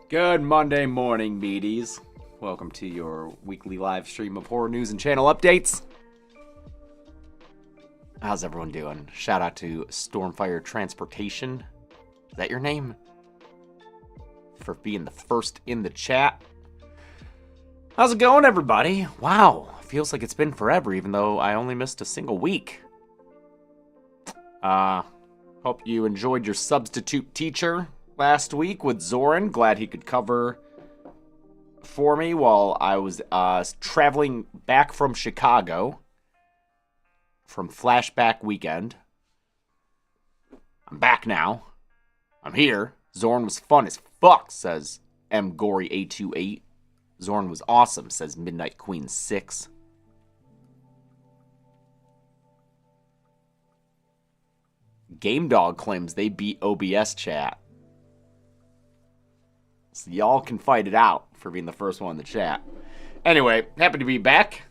Good Monday morning, meaties. Welcome to your weekly live stream of horror news and channel updates. How's everyone doing? Shout out to Stormfire Transportation. Is that your name? For being the first in the chat. How's it going, everybody? Wow, feels like it's been forever, even though I only missed a single week. Hope you enjoyed your substitute teacher last week with Zoran. Glad he could cover for me while I was traveling back from Chicago from flashback weekend. I'm back now. I'm here. Zoran was fun as fuck, says mgory828. Zoran was awesome, says Midnight Queen 6. Game Dog claims they beat OBS chat. So y'all can fight it out for being the first one in the chat. Anyway, happy to be back.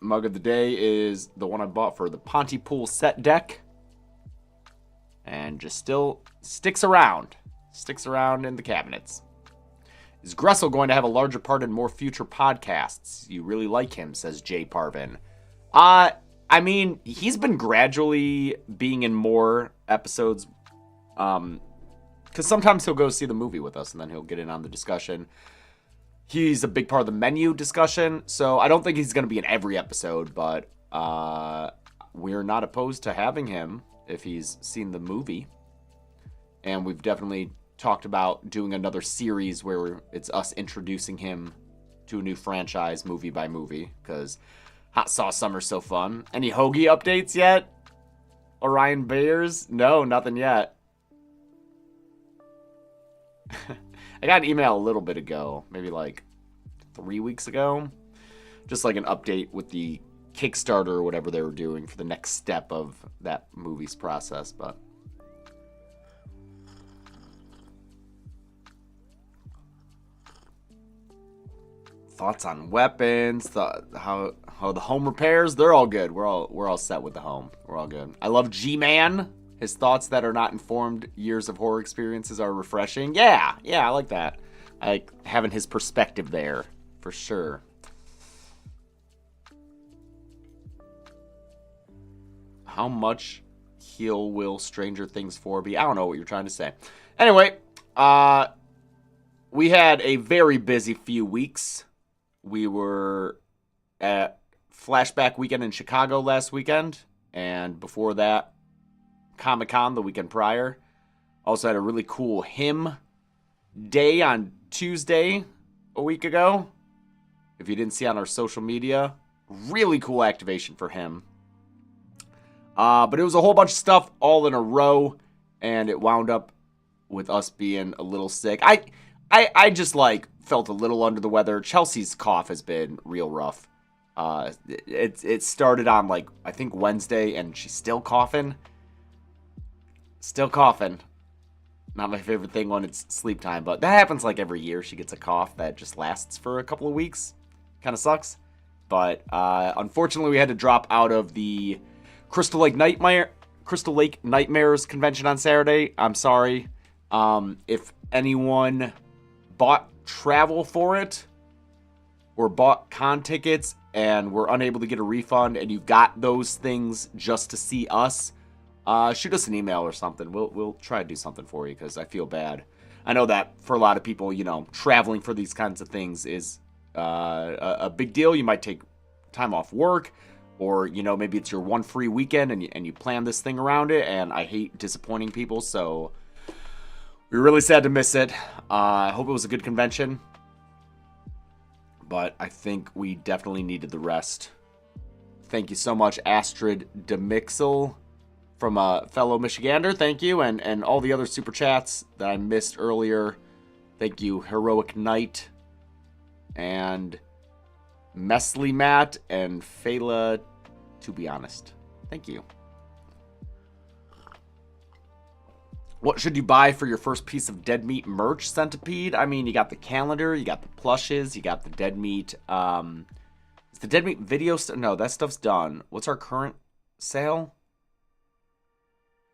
Mug of the day is the one I bought for the Pontypool set deck. And just still sticks around. Sticks around in the cabinets. Is Gressel going to have a larger part in more future podcasts? You really like him, says Jay Parvin. I mean, he's been gradually being in more episodes. Because sometimes he'll go see the movie with us, and then he'll get in on the discussion. He's a big part of the menu discussion, so I don't think he's going to be in every episode, but we're not opposed to having him if he's seen the movie. And we've definitely talked about doing another series where it's us introducing him to a new franchise movie by movie, because Hot Sauce Summer's so fun. Any Hoagie updates yet? Orion Bears? No, nothing yet. I got an email a little bit ago, maybe like 3 weeks ago. Just like an update with the Kickstarter or whatever they were doing for the next step of that movie's process, but thoughts on weapons, how the home repairs, they're all good. We're all set with the home. We're all good. I love G-Man. His thoughts that are not informed years of horror experiences are refreshing. Yeah, I like that. I like having his perspective there, for sure. How much heel will Stranger Things 4 be? I don't know what you're trying to say. Anyway, we had a very busy few weeks. We were at Flashback Weekend in Chicago last weekend, and before that, Comic-Con the weekend prior. Also had a really cool hymn day on Tuesday a week ago. If you didn't see on our social media, really cool activation for him. But it was a whole bunch of stuff all in a row, and it wound up with us being a little sick. I just like felt a little under the weather. Chelsea's cough has been real rough. It started on like I think Wednesday, and she's still coughing. Still coughing. Not my favorite thing when it's sleep time, but that happens like every year. She gets a cough that just lasts for a couple of weeks. Kind of sucks. But unfortunately, we had to drop out of the Crystal Lake Nightmares convention on Saturday. I'm sorry. If anyone bought travel for it or bought con tickets and were unable to get a refund and you got those things just to see us, shoot us an email or something. We'll try to do something for you because I feel bad. I know that for a lot of people, traveling for these kinds of things is a big deal. You might take time off work, or maybe it's your one free weekend and you plan this thing around it. And I hate disappointing people, so we're really sad to miss it. I hope it was a good convention, but I think we definitely needed the rest. Thank you so much, Astrid DeMixel. From a fellow Michigander, thank you, and all the other super chats that I missed earlier. Thank you, Heroic Knight, and Mesley Matt, and Fela, to be honest. Thank you. What should you buy for your first piece of Dead Meat merch, Centipede? I mean, you got the calendar, you got the plushes, you got the Dead Meat. Is the Dead Meat video no, that stuff's done. What's our current sale?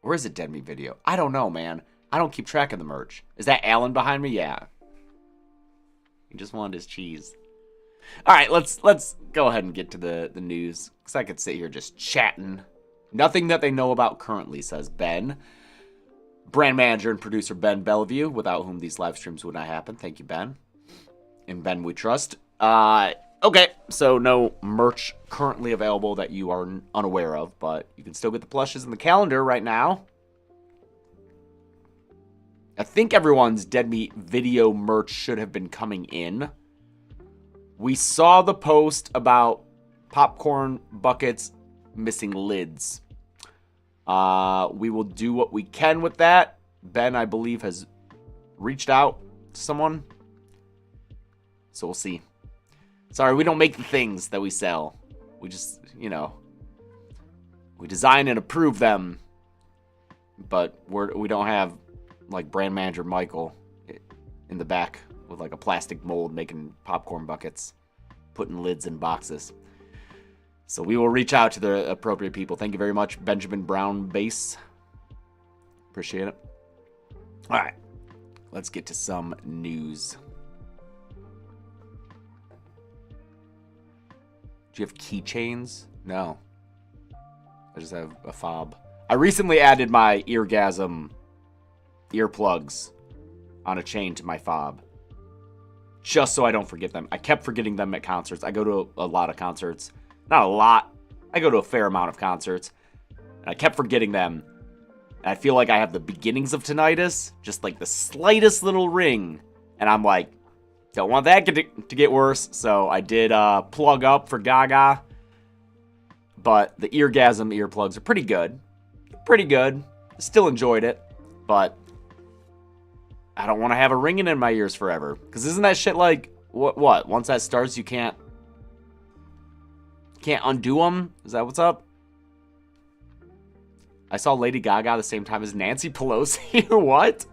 Or is it Dead Meat video? I don't know, man. I don't keep track of the merch. Is that Alan behind me? Yeah. He just wanted his cheese. All right, let's go ahead and get to the news, because I could sit here just chatting. Nothing that they know about currently, says Ben. Brand manager and producer Ben Bellevue, without whom these live streams would not happen. Thank you, Ben. In Ben we trust. Okay, so no merch currently available that you are unaware of, but you can still get the plushes in the calendar right now. I think everyone's Dead Meat video merch should have been coming in. We saw the post about popcorn buckets missing lids. We will do what we can with that. Ben, I believe, has reached out to someone. So we'll see. Sorry, we don't make the things that we sell. We just, we design and approve them. But we don't have, like, brand manager Michael in the back with, like, a plastic mold making popcorn buckets, putting lids in boxes. So we will reach out to the appropriate people. Thank you very much, Benjamin Brown Base. Appreciate it. All right, let's get to some news. Do you have keychains? No. I just have a fob. I recently added my eargasm earplugs on a chain to my fob, just so I don't forget them. I kept forgetting them at concerts. I go to a lot of concerts. Not a lot. I go to a fair amount of concerts. And I kept forgetting them. And I feel like I have the beginnings of tinnitus. Just like the slightest little ring. And I'm like, don't want that to get worse. So I did plug up for Gaga. But the eargasm earplugs are pretty good. Pretty good. Still enjoyed it. But I don't want to have a ringing in my ears forever. Because isn't that shit like, what? Once that starts, you can't undo them? Is that what's up? I saw Lady Gaga the same time as Nancy Pelosi. What?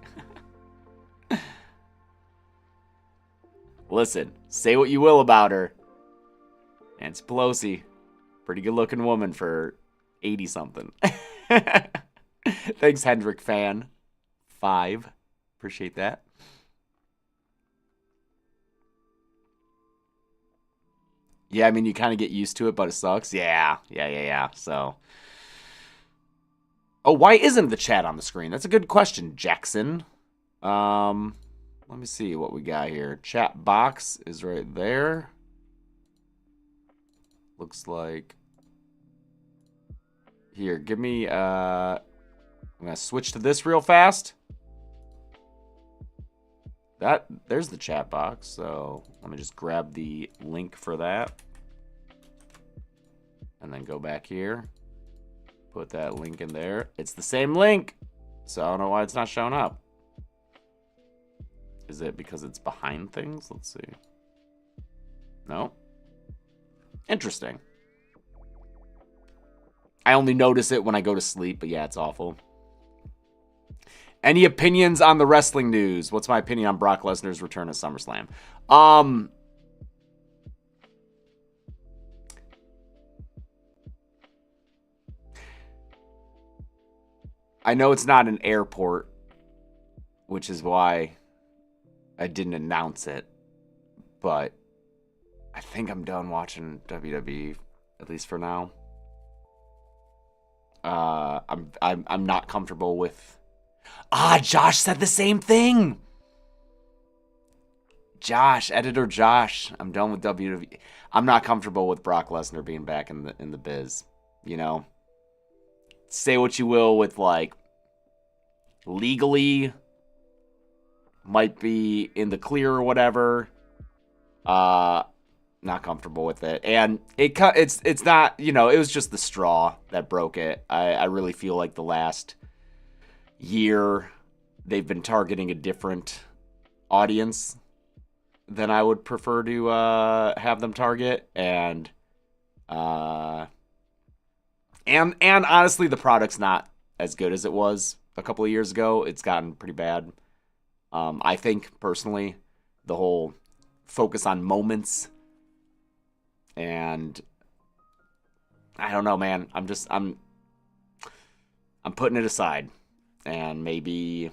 Listen, say what you will about her. Nancy Pelosi, pretty good looking woman for 80-something. Thanks, Hendrick Fan 5. Appreciate that. Yeah, I mean, you kind of get used to it, but it sucks. Yeah. So, oh, why isn't the chat on the screen? That's a good question, Jackson. Let me see what we got here. Chat box is right there. Looks like. Here, give me, I'm going to switch to this real fast. There's the chat box, so let me just grab the link for that. And then go back here. Put that link in there. It's the same link, so I don't know why it's not showing up. Is it because it's behind things? Let's see. No? Interesting. I only notice it when I go to sleep, but yeah, it's awful. Any opinions on the wrestling news? What's my opinion on Brock Lesnar's return at SummerSlam? I know it's not an airport, which is why I didn't announce it, but I think I'm done watching WWE, at least for now. I'm not comfortable with. Josh said the same thing. Editor Josh, I'm done with WWE. I'm not comfortable with Brock Lesnar being back in the biz. Say what you will with, like, legally might be in the clear or whatever. Not comfortable with it, and it's not. It was just the straw that broke it. I really feel like the last year they've been targeting a different audience than I would prefer to have them target, and honestly, the product's not as good as it was a couple of years ago. It's gotten pretty bad. I think personally, the whole focus on moments, and I don't know, man. I'm putting it aside, and maybe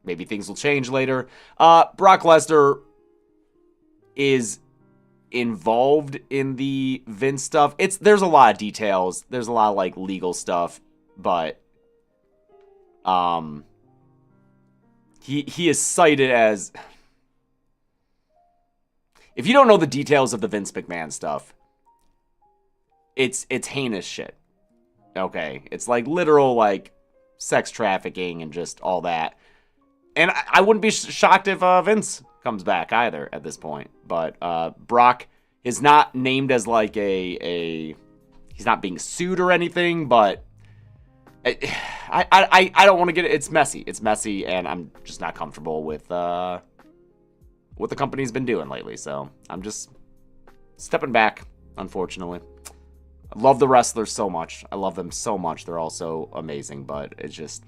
Maybe things will change later. Brock Lesnar is involved in the Vince stuff. There's a lot of details. There's a lot of like legal stuff, but he is cited as, if you don't know the details of the Vince McMahon stuff, it's heinous shit. Okay, it's like literal like sex trafficking and just all that. And I wouldn't be shocked if Vince comes back either at this point. But Brock is not named as like he's not being sued or anything. But I don't want to get it. It's messy. It's messy, and I'm just not comfortable with what the company's been doing lately. So I'm just stepping back, unfortunately. I love the wrestlers so much. I love them so much. They're all so amazing. But it's just,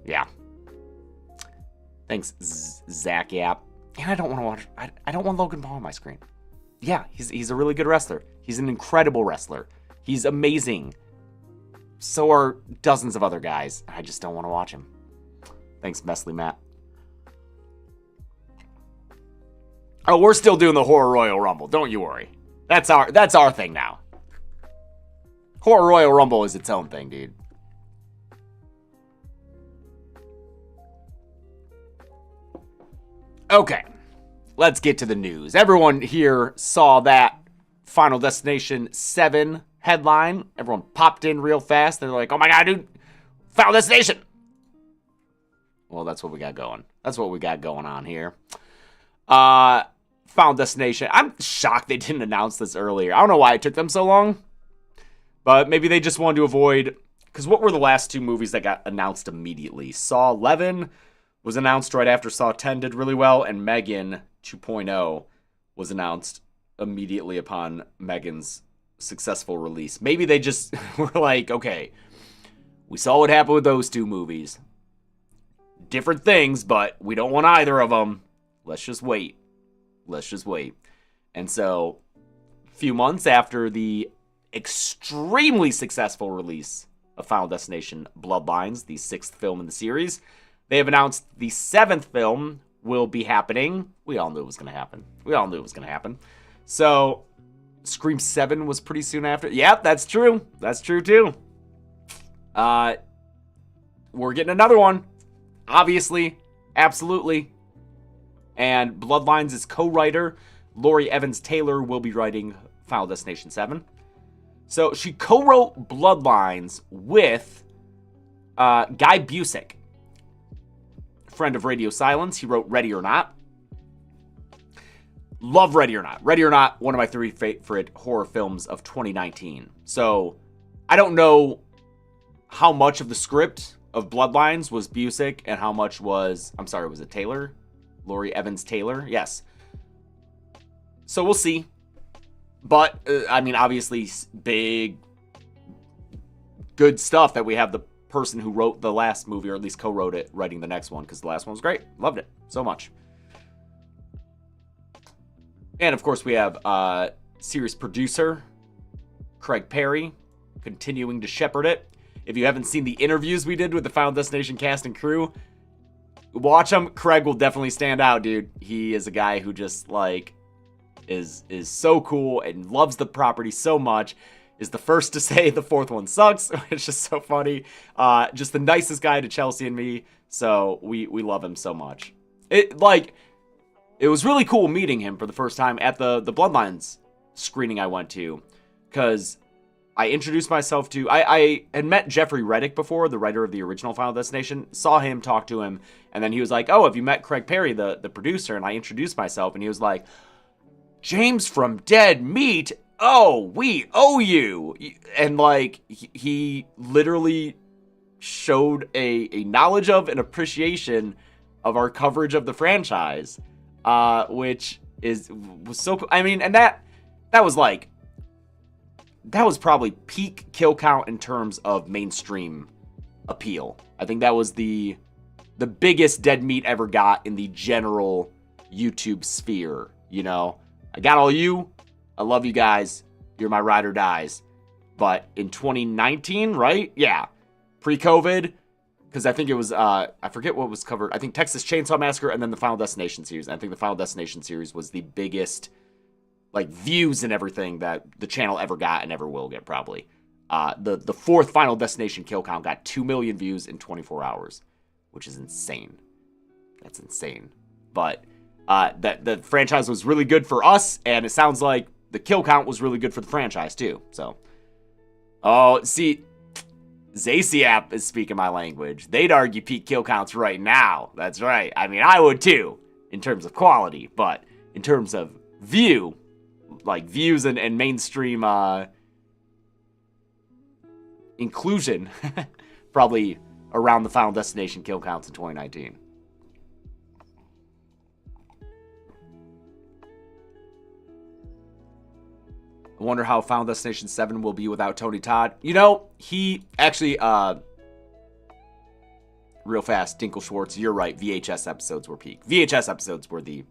yeah. Thanks, Zach Yap. And I don't want to watch. I don't want Logan Paul on my screen. Yeah, he's a really good wrestler. He's an incredible wrestler. He's amazing. So are dozens of other guys. I just don't want to watch him. Thanks, Mesley Matt. Oh, we're still doing the Horror Royal Rumble. Don't you worry. That's our thing now. Horror Royal Rumble is its own thing, dude. Okay, let's get to the news. Everyone here saw that Final Destination 7 headline. Everyone popped in real fast. They're like, oh my god, dude, Final Destination. Well, that's what we got going. That's what we got going on here. Final Destination. I'm shocked they didn't announce this earlier. I don't know why it took them so long. But maybe they just wanted to avoid... Because what were the last two movies that got announced immediately? Saw 11... was announced right after Saw 10 did really well, and Megan 2.0 was announced immediately upon Megan's successful release. Maybe they just were like, okay, we saw what happened with those two movies. Different things, but we don't want either of them. Let's just wait. Let's just wait. And so, a few months after the extremely successful release of Final Destination Bloodlines, the 6th film in the series, they have announced the 7th film will be happening. We all knew it was going to happen. So, Scream 7 was pretty soon after. Yep, that's true. That's true, too. We're getting another one. Obviously. Absolutely. And Bloodlines' co-writer, Laurie Evans Taylor, will be writing Final Destination 7. So, she co-wrote Bloodlines with Guy Busick. Friend of Radio Silence. He wrote Ready or Not. Love Ready or Not. Ready or Not, one of my 3 favorite horror films of 2019. So, I don't know how much of the script of Bloodlines was Busick and how much was, was it Taylor? Laurie Evans Taylor? Yes. So, we'll see. But, obviously, big, good stuff that we have the person who wrote the last movie, or at least co-wrote it, writing the next one, because the last one was great. Loved it so much. And of course we have series producer Craig Perry continuing to shepherd it. If you haven't seen the interviews we did with the Final Destination cast and crew, watch them. Craig will definitely stand out, dude. He is a guy who just like is so cool and loves the property so much. Is the first to say the 4th one sucks, which is so funny. Just the nicest guy to Chelsea and me, so we love him so much. It was really cool meeting him for the first time at the Bloodlines screening I went to, because I introduced myself to... I had met Jeffrey Reddick before, the writer of the original Final Destination, saw him, talked to him, and then he was like, oh, have you met Craig Perry, the producer? And I introduced myself, and he was like, James from Dead Meat? Oh, we owe you. And like, he literally showed a knowledge of and appreciation of our coverage of the franchise, which was so cool. I mean, and that was like, that was probably peak kill count in terms of mainstream appeal. I think that was the biggest Dead Meat ever got in the general YouTube sphere, you know? I got all you. I love you guys. You're my ride or dies. But in 2019, right? Yeah. Pre-COVID, because I think it was, I forget what was covered. I think Texas Chainsaw Massacre and then the Final Destination series. And I think the Final Destination series was the biggest, like, views and everything that the channel ever got and ever will get, probably. The fourth Final Destination kill count got 2 million views in 24 hours, which is insane. That's insane. But that the franchise was really good for us, and it sounds like the kill count was really good for the franchise, too. So, oh, see, Zaciap is speaking my language. They'd argue peak kill counts right now. That's right. I mean, I would, too, in terms of quality. But in terms of views and mainstream inclusion, probably around the Final Destination kill counts in 2019. I wonder how Final Destination 7 will be without Tony Todd. You know, he actually, real fast, Dinkle Schwartz, you're right, VHS episodes were peak. VHS episodes were the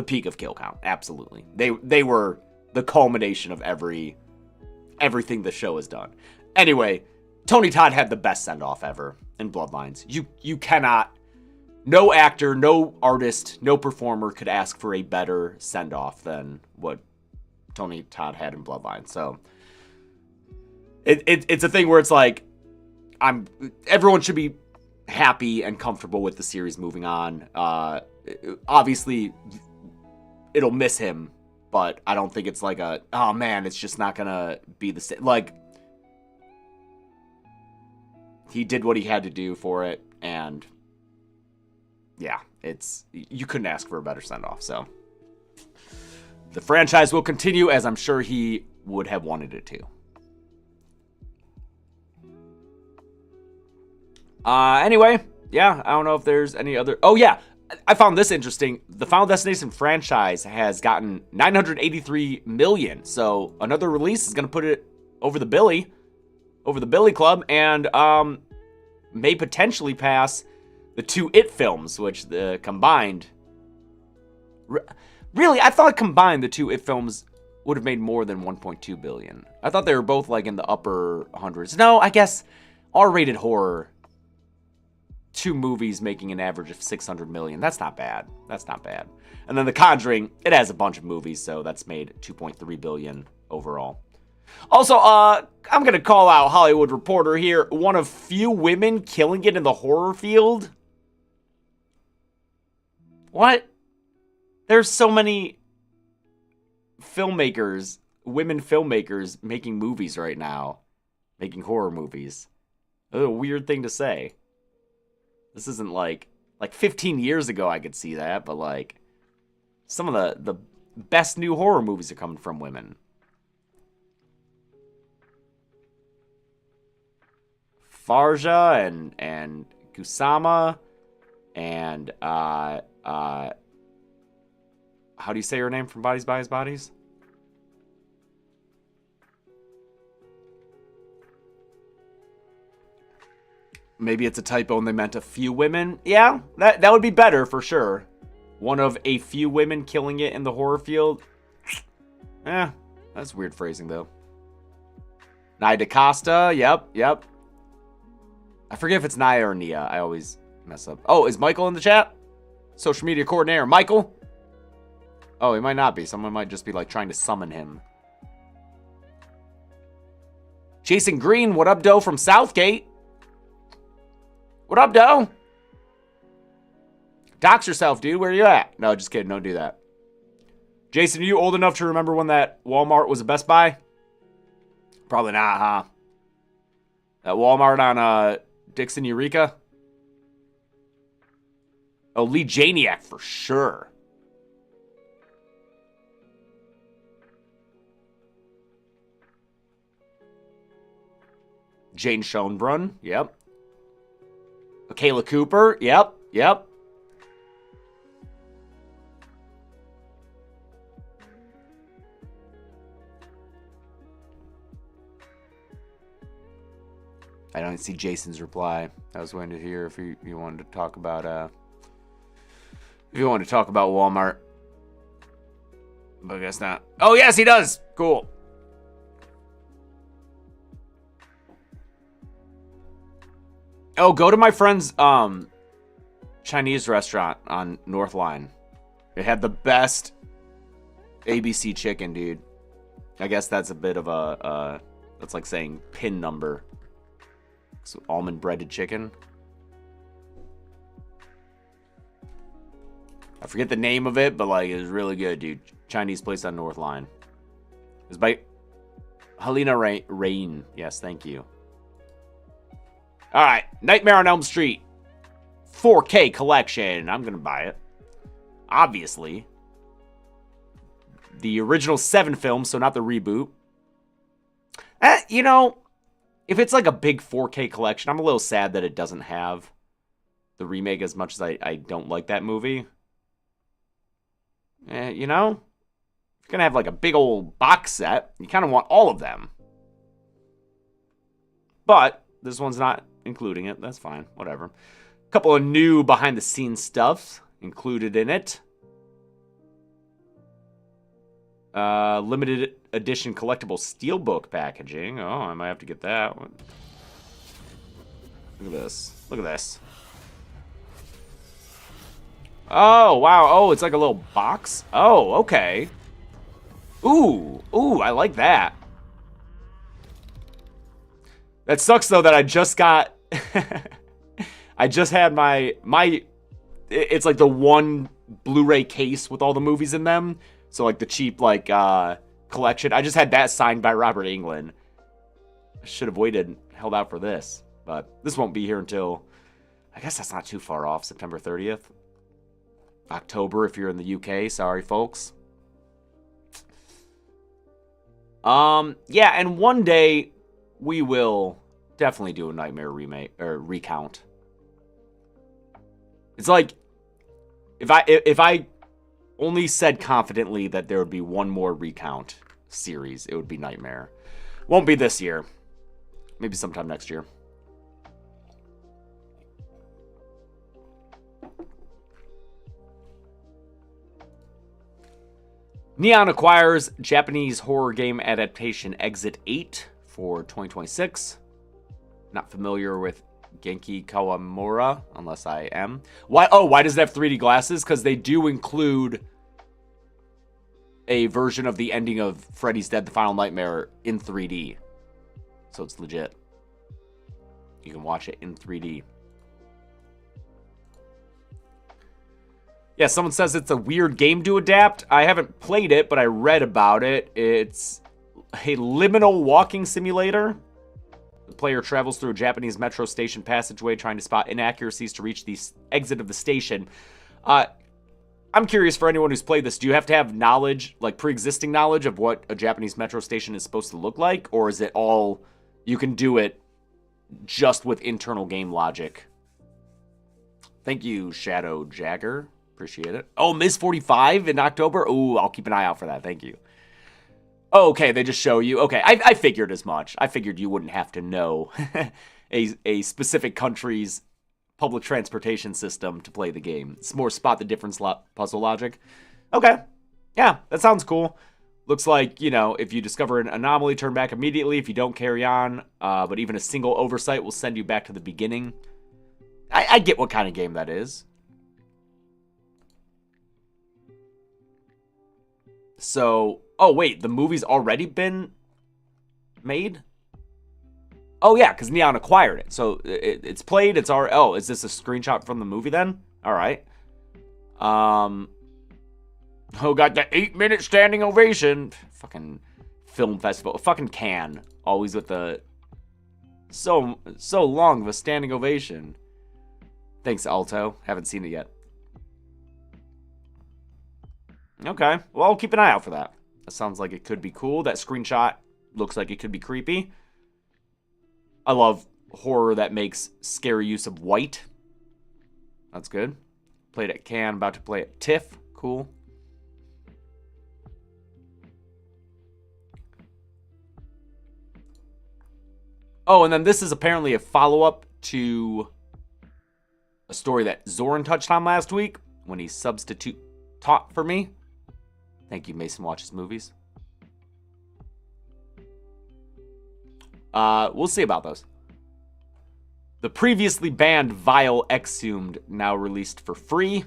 peak of kill count, absolutely. They were the culmination of everything the show has done. Anyway, Tony Todd had the best send-off ever in Bloodlines. You cannot, no actor, no artist, no performer could ask for a better send-off than what Tony Todd had in Bloodlines. So it's a thing where it's like, everyone should be happy and comfortable with the series moving on. Obviously, it'll miss him, but I don't think it's like oh man, it's just not gonna be the same. Like, he did what he had to do for it, and yeah, you couldn't ask for a better send-off. So the franchise will continue, as I'm sure he would have wanted it to. Anyway, yeah, I don't know if there's any other... Oh, yeah, I found this interesting. The Final Destination franchise has gotten 983 million, so another release is going to put it over the Billy Club, and may potentially pass the 2 It films, which combined... Really, I thought combined the 2 It films would have made more than 1.2 billion. I thought they were both like in the upper hundreds. No, I guess R-rated horror, 2 movies making an average of 600 million. That's not bad. That's not bad. And then The Conjuring, it has a bunch of movies, so that's made 2.3 billion overall. Also, I'm going to call out Hollywood Reporter here. One of few women killing it in the horror field. What? There's so many filmmakers, women filmmakers, making movies right now. Making horror movies. That's a weird thing to say. This isn't like 15 years ago I could see that, but like some of the best new horror movies are coming from women. Farja and Kusama and how do you say her name from Bodies by His Bodies? Maybe it's a typo and they meant a few women. Yeah, that would be better for sure. One of a few women killing it in the horror field. That's weird phrasing though. Nia DaCosta, yep. I forget if it's Nia or Nia. I always mess up. Oh, is Michael in the chat? Social media coordinator, Michael? Oh, he might not be. Someone might just be like trying to summon him. Jason Green, what up, Doe from Southgate? What up, Doe? Dox yourself, dude. Where are you at? No, just kidding. Don't do that. Jason, are you old enough to remember when that Walmart was a Best Buy? Probably not, huh? That Walmart on Dixon Eureka? Oh, Lee Janiak for sure. Jane Schoenbrunn, yep. Kayla Cooper, yep. I don't see Jason's reply. I was waiting to hear if you wanted to talk about Walmart. But I guess not. Oh yes, he does. Cool. Oh, go to my friend's Chinese restaurant on North Line. It had the best ABC chicken, dude. I guess that's a bit of a that's like saying pin number. So almond breaded chicken. I forget the name of it, but like it was really good, dude. Chinese place on North Line. It was by Helena Rain. Yes, thank you. All right, Nightmare on Elm Street 4K collection. I'm gonna buy it. Obviously, the original 7 film, so not the reboot. You know, if it's like a big 4K collection, I'm a little sad that it doesn't have the remake as much as I don't like that movie. You know, if you're gonna have like a big old box set, you kind of want all of them. But this one's not including it. That's fine. Whatever. A couple of new behind-the-scenes stuff included in it. Limited edition collectible steelbook packaging. Oh, I might have to get that one. Look at this. Look at this. Oh, wow. Oh, it's like a little box. Oh, okay. Ooh. Ooh, I like that. That sucks, though, that I just got... I just had my... It's like the one Blu-ray case with all the movies in them. So, like, the cheap, like, collection. I just had that signed by Robert Englund. I should have waited and held out for this. But this won't be here until... I guess that's not too far off. September 30th. October if you're in the UK. Sorry, folks. Yeah, and one day we will definitely do a Nightmare remake or recount. It's like if I only said confidently that there would be one more recount series, it would be Nightmare. Won't be this year. Maybe sometime next year. Neon acquires Japanese horror game adaptation Exit 8 for 2026. Not familiar with Genki Kawamura, unless I am. Why? Oh, why does it have 3D glasses? Because they do include a version of the ending of Freddy's Dead: The Final Nightmare in 3D. So it's legit. You can watch it in 3D. Yeah, someone says it's a weird game to adapt. I haven't played it, but I read about it. It's a liminal walking simulator. The player travels through a Japanese metro station passageway trying to spot inaccuracies to reach the exit of the station. I'm curious for anyone who's played this, do you have to have knowledge, like pre-existing knowledge of what a Japanese metro station is supposed to look like? Or is it all, you can do it just with internal game logic? Thank you, Shadow Jagger. Appreciate it. Oh, Ms. 45 in October? Ooh, I'll keep an eye out for that. Thank you. Oh, okay, they just show you. Okay, I figured as much. I figured you wouldn't have to know a specific country's public transportation system to play the game. It's more spot the difference puzzle logic. Okay, yeah, that sounds cool. Looks like, you know, if you discover an anomaly, turn back immediately. If you don't, carry on. But even a single oversight will send you back to the beginning. I get what kind of game that is. So, oh wait, the movie's already been made? Oh yeah, because Neon acquired it. So it's played, it's already, oh, is this a screenshot from the movie then? Alright. Oh, got the 8-minute standing ovation. Fucking film festival. Fucking Cannes. Always with the so long of a standing ovation. Thanks, Alto. Haven't seen it yet. Okay, well, I'll keep an eye out for that. That sounds like it could be cool. That screenshot looks like it could be creepy. I love horror that makes scary use of white. That's good. Played at Cannes, about to play at TIFF. Cool. Oh, and then this is apparently a follow-up to a story that Zoran touched on last week when he taught for me. Thank you, Mason Watches Movies. We'll see about those. The previously banned Vile Exhumed now released for free.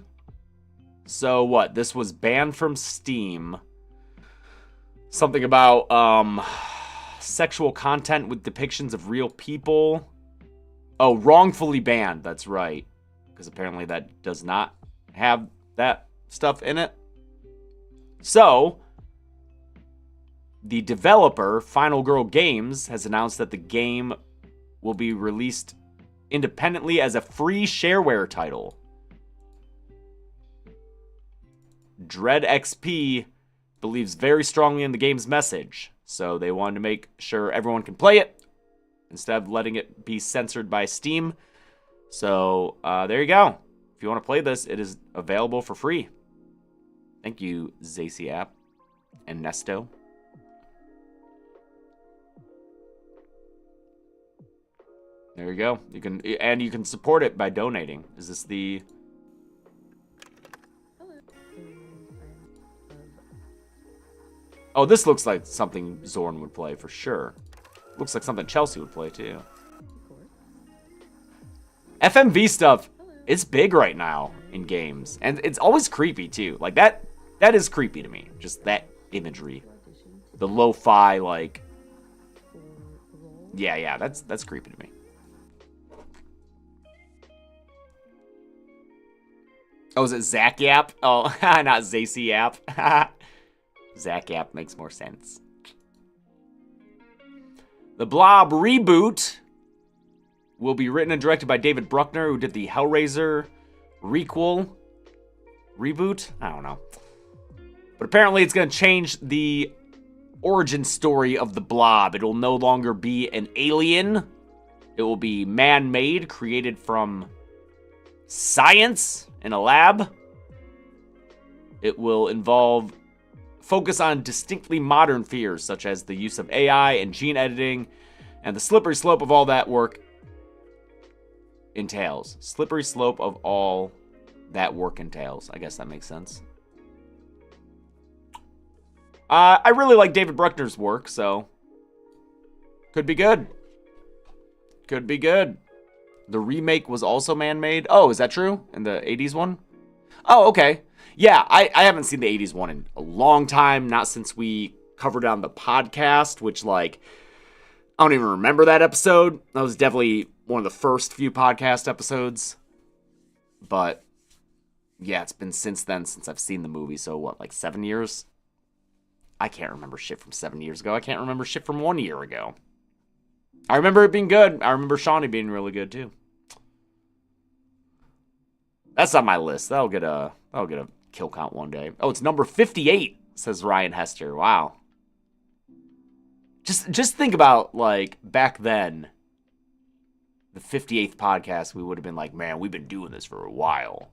So what? This was banned from Steam. Something about sexual content with depictions of real people. Oh, wrongfully banned. That's right. Because apparently that does not have that stuff in it. So, the developer, Final Girl Games, has announced that the game will be released independently as a free shareware title. Dread XP believes very strongly in the game's message, so they wanted to make sure everyone can play it instead of letting it be censored by Steam. So, there you go. If you want to play this, it is available for free. Thank you, Zacy App and Nesto. There you go. You can support it by donating. Is this the... Oh, this looks like something Zorn would play for sure. Looks like something Chelsea would play too. FMV stuff, it's big right now in games. And it's always creepy too. Like that is creepy to me. Just that imagery. The lo-fi, like... Yeah, that's creepy to me. Oh, is it Zach Yap? Oh, not Zacy Yap. Zach Yap makes more sense. The Blob reboot will be written and directed by David Bruckner, who did the Hellraiser requel reboot. I don't know. But apparently it's going to change the origin story of the Blob. It will no longer be an alien. It will be man-made, created from science in a lab. It will focus on distinctly modern fears, such as the use of AI and gene editing, and the slippery slope of all that work entails. Slippery slope of all that work entails. I guess that makes sense. I really like David Bruckner's work, so could be good. Could be good. The remake was also man-made. Oh, is that true? In the 80s one? Oh, okay. Yeah, I haven't seen the 80s one in a long time. Not since we covered it on the podcast, which, like, I don't even remember that episode. That was definitely one of the first few podcast episodes. But, yeah, it's been since then since I've seen the movie. So, what, like 7 years? I can't remember shit from 7 years ago. I can't remember shit from 1 year ago. I remember it being good. I remember Shawnee being really good, too. That's on my list. That'll get a kill count one day. Oh, it's number 58, says Ryan Hester. Wow. Just think about, like, back then, the 58th podcast, we would have been like, man, we've been doing this for a while.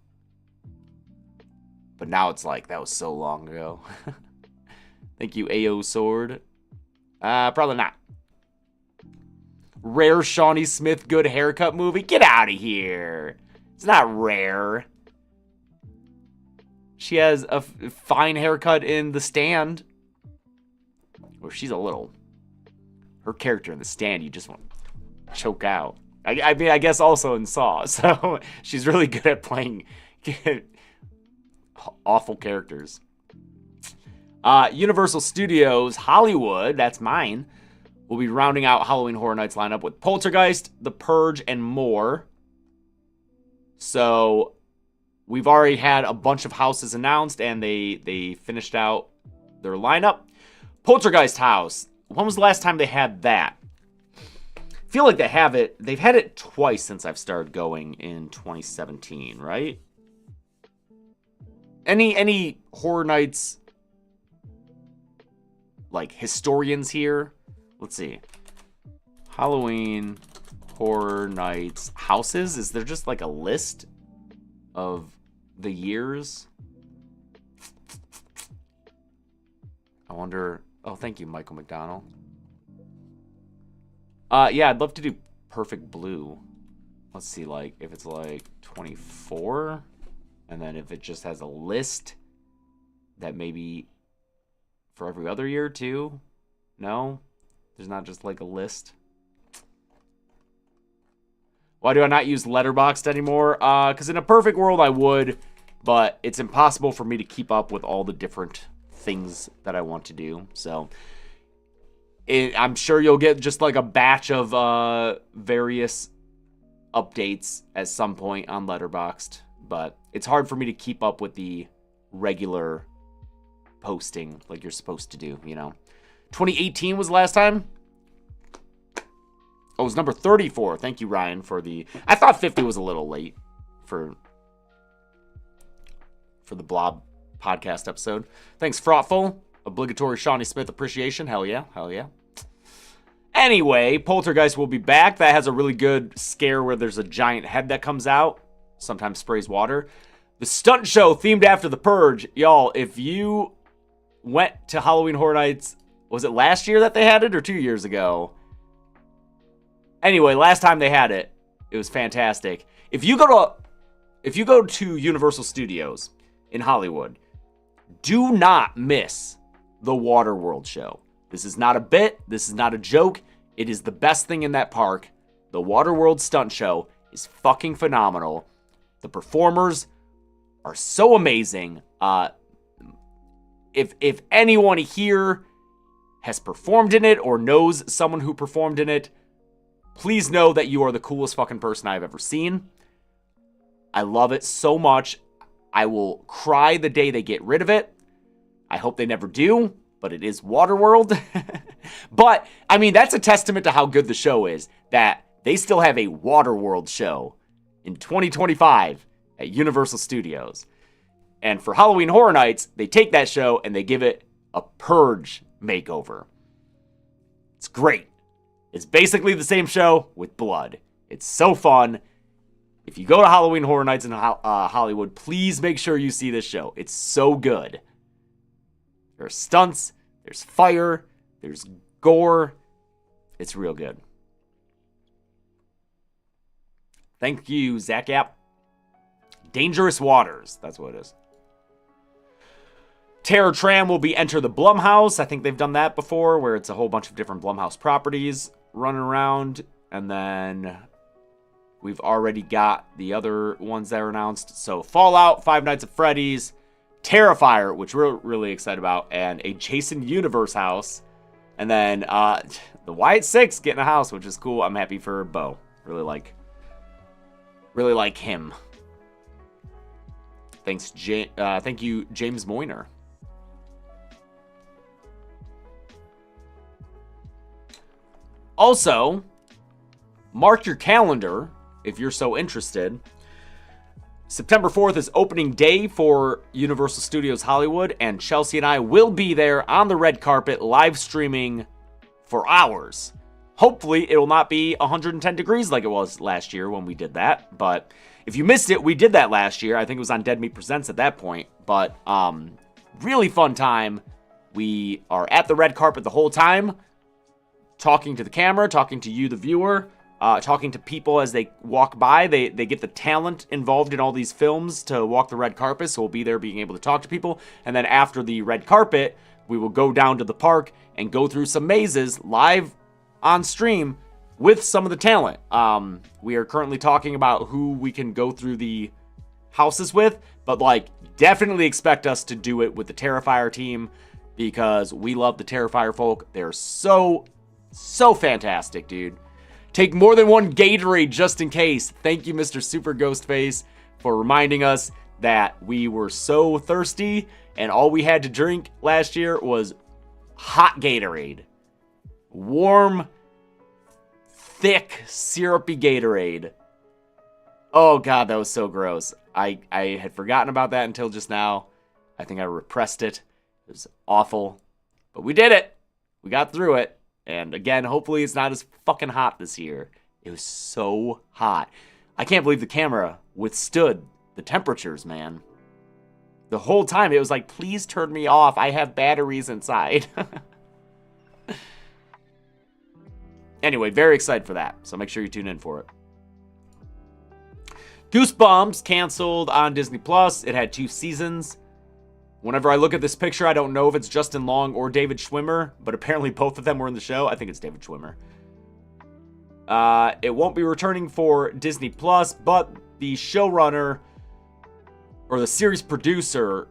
But now it's like, that was so long ago. Thank you, AO Sword. Probably not. Rare Shawnee Smith good haircut movie? Get out of here. It's not rare. She has a fine haircut in The Stand. Or she's a little... Her character in The Stand, you just want to choke out. I mean, I guess also in Saw. So she's really good at playing awful characters. Universal Studios Hollywood, that's mine, will be rounding out Halloween Horror Nights lineup with Poltergeist, The Purge, and more. So we've already had a bunch of houses announced, and they finished out their lineup. Poltergeist house. When was the last time they had that? I feel like they have it. They've had it twice since I've started going in 2017, right? Any Horror Nights, like, historians here? Let's see. Halloween Horror Nights houses? Is there just like a list of the years? I wonder. Oh, thank you, Michael McDonald. Yeah, I'd love to do Perfect Blue. Let's see, like, if it's like 24, and then if it just has a list that maybe for every other year too. No, there's not just like a list. Why do I not use Letterboxd anymore? Because in a perfect world, I would, but it's impossible for me to keep up with all the different things that I want to do. So I'm sure you'll get just like a batch of various updates at some point on Letterboxd, but it's hard for me to keep up with the regular posting like you're supposed to do, you know. 2018 was the last time. Oh, it was number 34. Thank you, Ryan, for the... I thought 50 was a little late for the Blob podcast episode. Thanks, Fraughtful. Obligatory Shawnee Smith appreciation. Hell yeah. Hell yeah. Anyway, Poltergeist will be back. That has a really good scare where there's a giant head that comes out. Sometimes sprays water. The stunt show themed after The Purge. Y'all, if you went to Halloween Horror Nights... Was it last year that they had it or 2 years ago? Anyway, last time they had it, it was fantastic. If you go to Universal Studios in Hollywood, do not miss the Waterworld show. This is not a bit. This is not a joke. It is the best thing in that park. The Waterworld stunt show is fucking phenomenal. The performers are so amazing. If anyone here has performed in it or knows someone who performed in it, please know that you are the coolest fucking person I've ever seen. I love it so much. I will cry the day they get rid of it. I hope they never do, but it is Waterworld. But, I mean, that's a testament to how good the show is, that they still have a Waterworld show in 2025 at Universal Studios. And for Halloween Horror Nights, they take that show and they give it a Purge makeover. It's great. It's basically the same show with blood. It's so fun. If you go to Halloween Horror Nights in Hollywood, please make sure you see this show. It's so good. There's stunts, there's fire, there's gore. It's real good. Thank you, Zach App. Dangerous Waters. That's what it is. Terror Tram will be Enter the Blumhouse. I think they've done that before, where it's a whole bunch of different Blumhouse properties running around. And then we've already got the other ones that are announced. So Fallout, Five Nights at Freddy's, Terrifier, which we're really excited about, and a Jason Universe house. And then the Wyatt Six getting a house, which is cool. I'm happy for Bo. Really like him. Thanks, thank you, James Moyner. Also, mark your calendar if you're so interested. September 4th is opening day for Universal Studios Hollywood, and Chelsea and I will be there on the red carpet live streaming for hours. Hopefully, it will not be 110 degrees like it was last year when we did that. But if you missed it, we did that last year. I think it was on Dead Meat Presents at that point. But really fun time. We are at the red carpet the whole time, talking to the camera, talking to you, the viewer, talking to people as they walk by. They get the talent involved in all these films to walk the red carpet, so we'll be there being able to talk to people. And then after the red carpet, we will go down to the park and go through some mazes live on stream with some of the talent. We are currently talking about who we can go through the houses with, but like definitely expect us to do it with the Terrifier team because we love the Terrifier folk. They're so fantastic, dude. Take more than one Gatorade just in case. Thank you, Mr. Super Ghostface, for reminding us that we were so thirsty and all we had to drink last year was hot Gatorade. Warm, thick, syrupy Gatorade. Oh god, that was so gross. I had forgotten about that until just now. I think I repressed it. It was awful. But we did it. We got through it. And again, hopefully it's not as fucking hot this year. It was so hot. I can't believe the camera withstood the temperatures, man. The whole time it was like, please turn me off. I have batteries inside. Anyway, very excited for that. So make sure you tune in for it. Goosebumps canceled on Disney Plus. It had 2 seasons. Whenever I look at this picture, I don't know if it's Justin Long or David Schwimmer, but apparently both of them were in the show. I think it's David Schwimmer. It won't be returning for Disney Plus, but the showrunner or the series producer,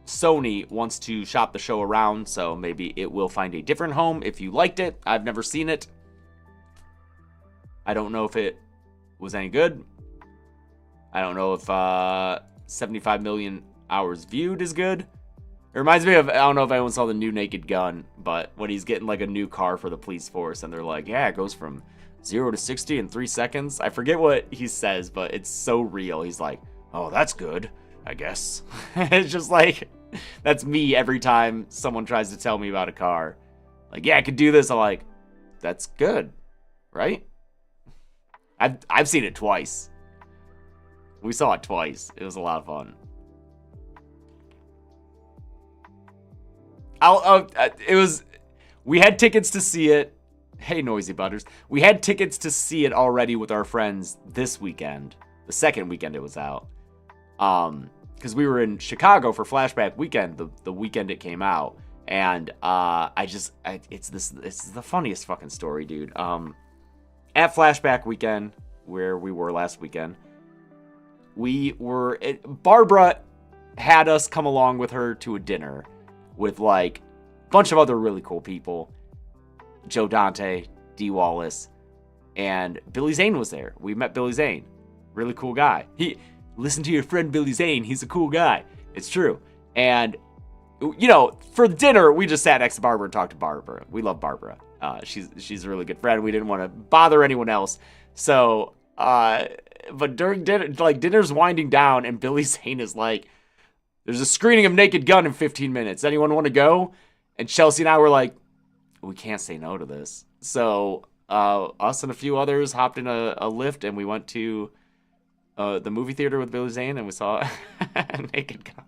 Sony, wants to shop the show around, so maybe it will find a different home if you liked it. I've never seen it. I don't know if it was any good. I don't know if 75 million hours viewed is good. It reminds me of, I don't know if anyone saw the new Naked Gun, but when he's getting like a new car for the police force and they're like, yeah, it goes from 0 to 60 in 3 seconds. I forget what he says, but it's so real. He's like, oh, that's good, I guess. It's just like, that's me every time someone tries to tell me about a car. Like, yeah, I could do this. I'm like, that's good, right? I've seen it twice. We saw it twice. It was a lot of fun. We had tickets to see it. Hey, Noisy Butters. We had tickets to see it already with our friends this weekend. The second weekend it was out. Because we were in Chicago for Flashback Weekend, the weekend it came out. And it's the funniest fucking story, dude. At Flashback Weekend, where we were last weekend, Barbara had us come along with her to a dinner with like a bunch of other really cool people. Joe Dante, Dee Wallace, and Billy Zane was there. We met Billy Zane. Really cool guy. Listen to your friend Billy Zane. He's a cool guy. It's true. And, you know, for dinner, we just sat next to Barbara and talked to Barbara. We love Barbara. She's a really good friend. We didn't want to bother anyone else. So, but during dinner, like dinner's winding down and Billy Zane is like, there's a screening of Naked Gun in 15 minutes. Anyone want to go? And Chelsea and I were like, we can't say no to this. So us and a few others hopped in a lift and we went to the movie theater with Billy Zane and we saw Naked Gun.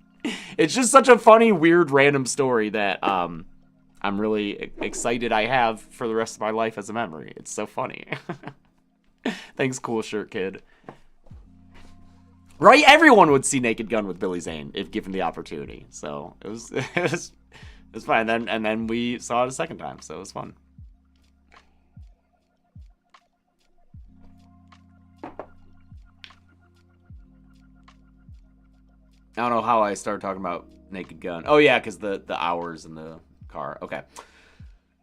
It's just such a funny, weird, random story that I'm really excited I have for the rest of my life as a memory. It's so funny. Thanks, Cool Shirt Kid. Right? Everyone would see Naked Gun with Billy Zane if given the opportunity. So it was fine. And then we saw it a second time, so it was fun. I don't know how I started talking about Naked Gun. Oh yeah, because the hours in the car. Okay.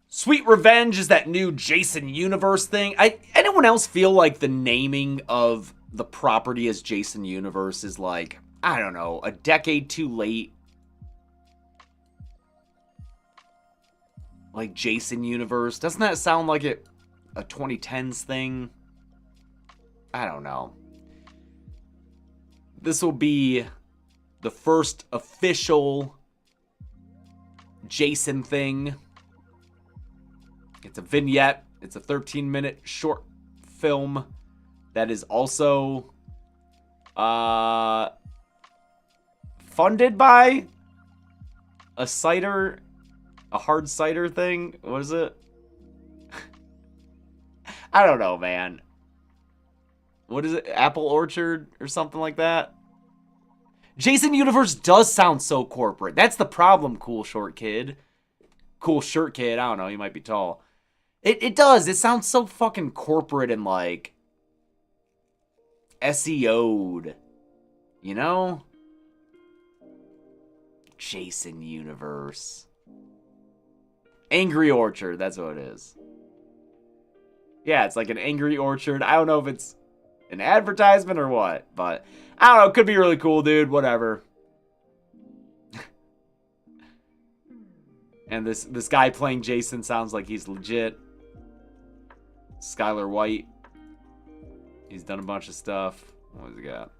Sweet Revenge is that new Jason Universe thing. Anyone else feel like the naming of the property as Jason Universe is like, I don't know, a decade too late? Like Jason Universe. Doesn't that sound like a 2010s thing? I don't know. This will be the first official Jason thing. It's a vignette. It's a 13-minute short film that is also funded by a hard cider thing. What is it? I don't know, man. What is it? Apple Orchard or something like that? Jason Universe does sound so corporate. That's the problem, Cool Short Kid. Cool Shirt Kid. I don't know. You might be tall. It does. It sounds so fucking corporate and like SEO'd. You know? Jason Universe. Angry Orchard. That's what it is. Yeah, it's like an Angry Orchard. I don't know if it's an advertisement or what, but I don't know. It could be really cool, dude. Whatever. And this guy playing Jason sounds like he's legit. Skylar White. He's done a bunch of stuff. What has he got?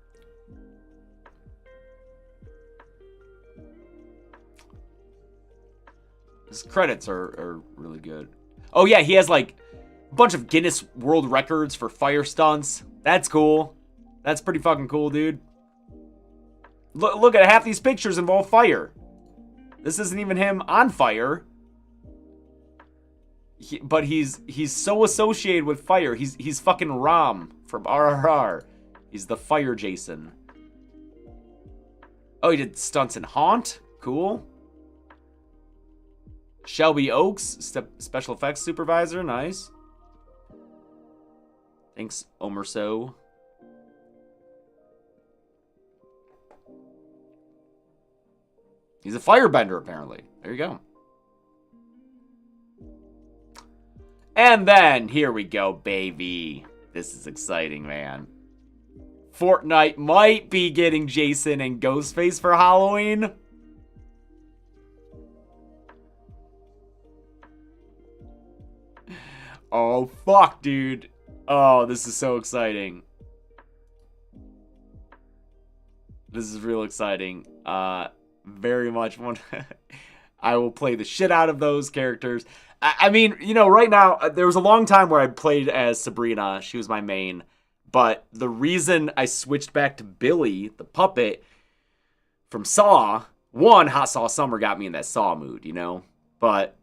His credits are really good. Oh yeah, he has like a bunch of Guinness World Records for fire stunts. That's cool. That's pretty fucking cool, dude. Look at half these pictures involve fire. This isn't even him on fire. But he's so associated with fire. He's fucking Rom from RRR. He's the Fire Jason. Oh, he did stunts in Haunt. Cool. Shelby Oaks, special effects supervisor. Nice. Thanks, Omerso. He's a firebender, apparently. There you go. And then, here we go, baby. This is exciting, man. Fortnite might be getting Jason and Ghostface for Halloween. Oh, fuck, dude. Oh, this is so exciting. This is real exciting. Very much one. I will play the shit out of those characters. I mean, you know, right now, there was a long time where I played as Sabrina. She was my main. But the reason I switched back to Billy, the puppet, from Saw, one, Hot Sauce Summer got me in that Saw mood, you know? But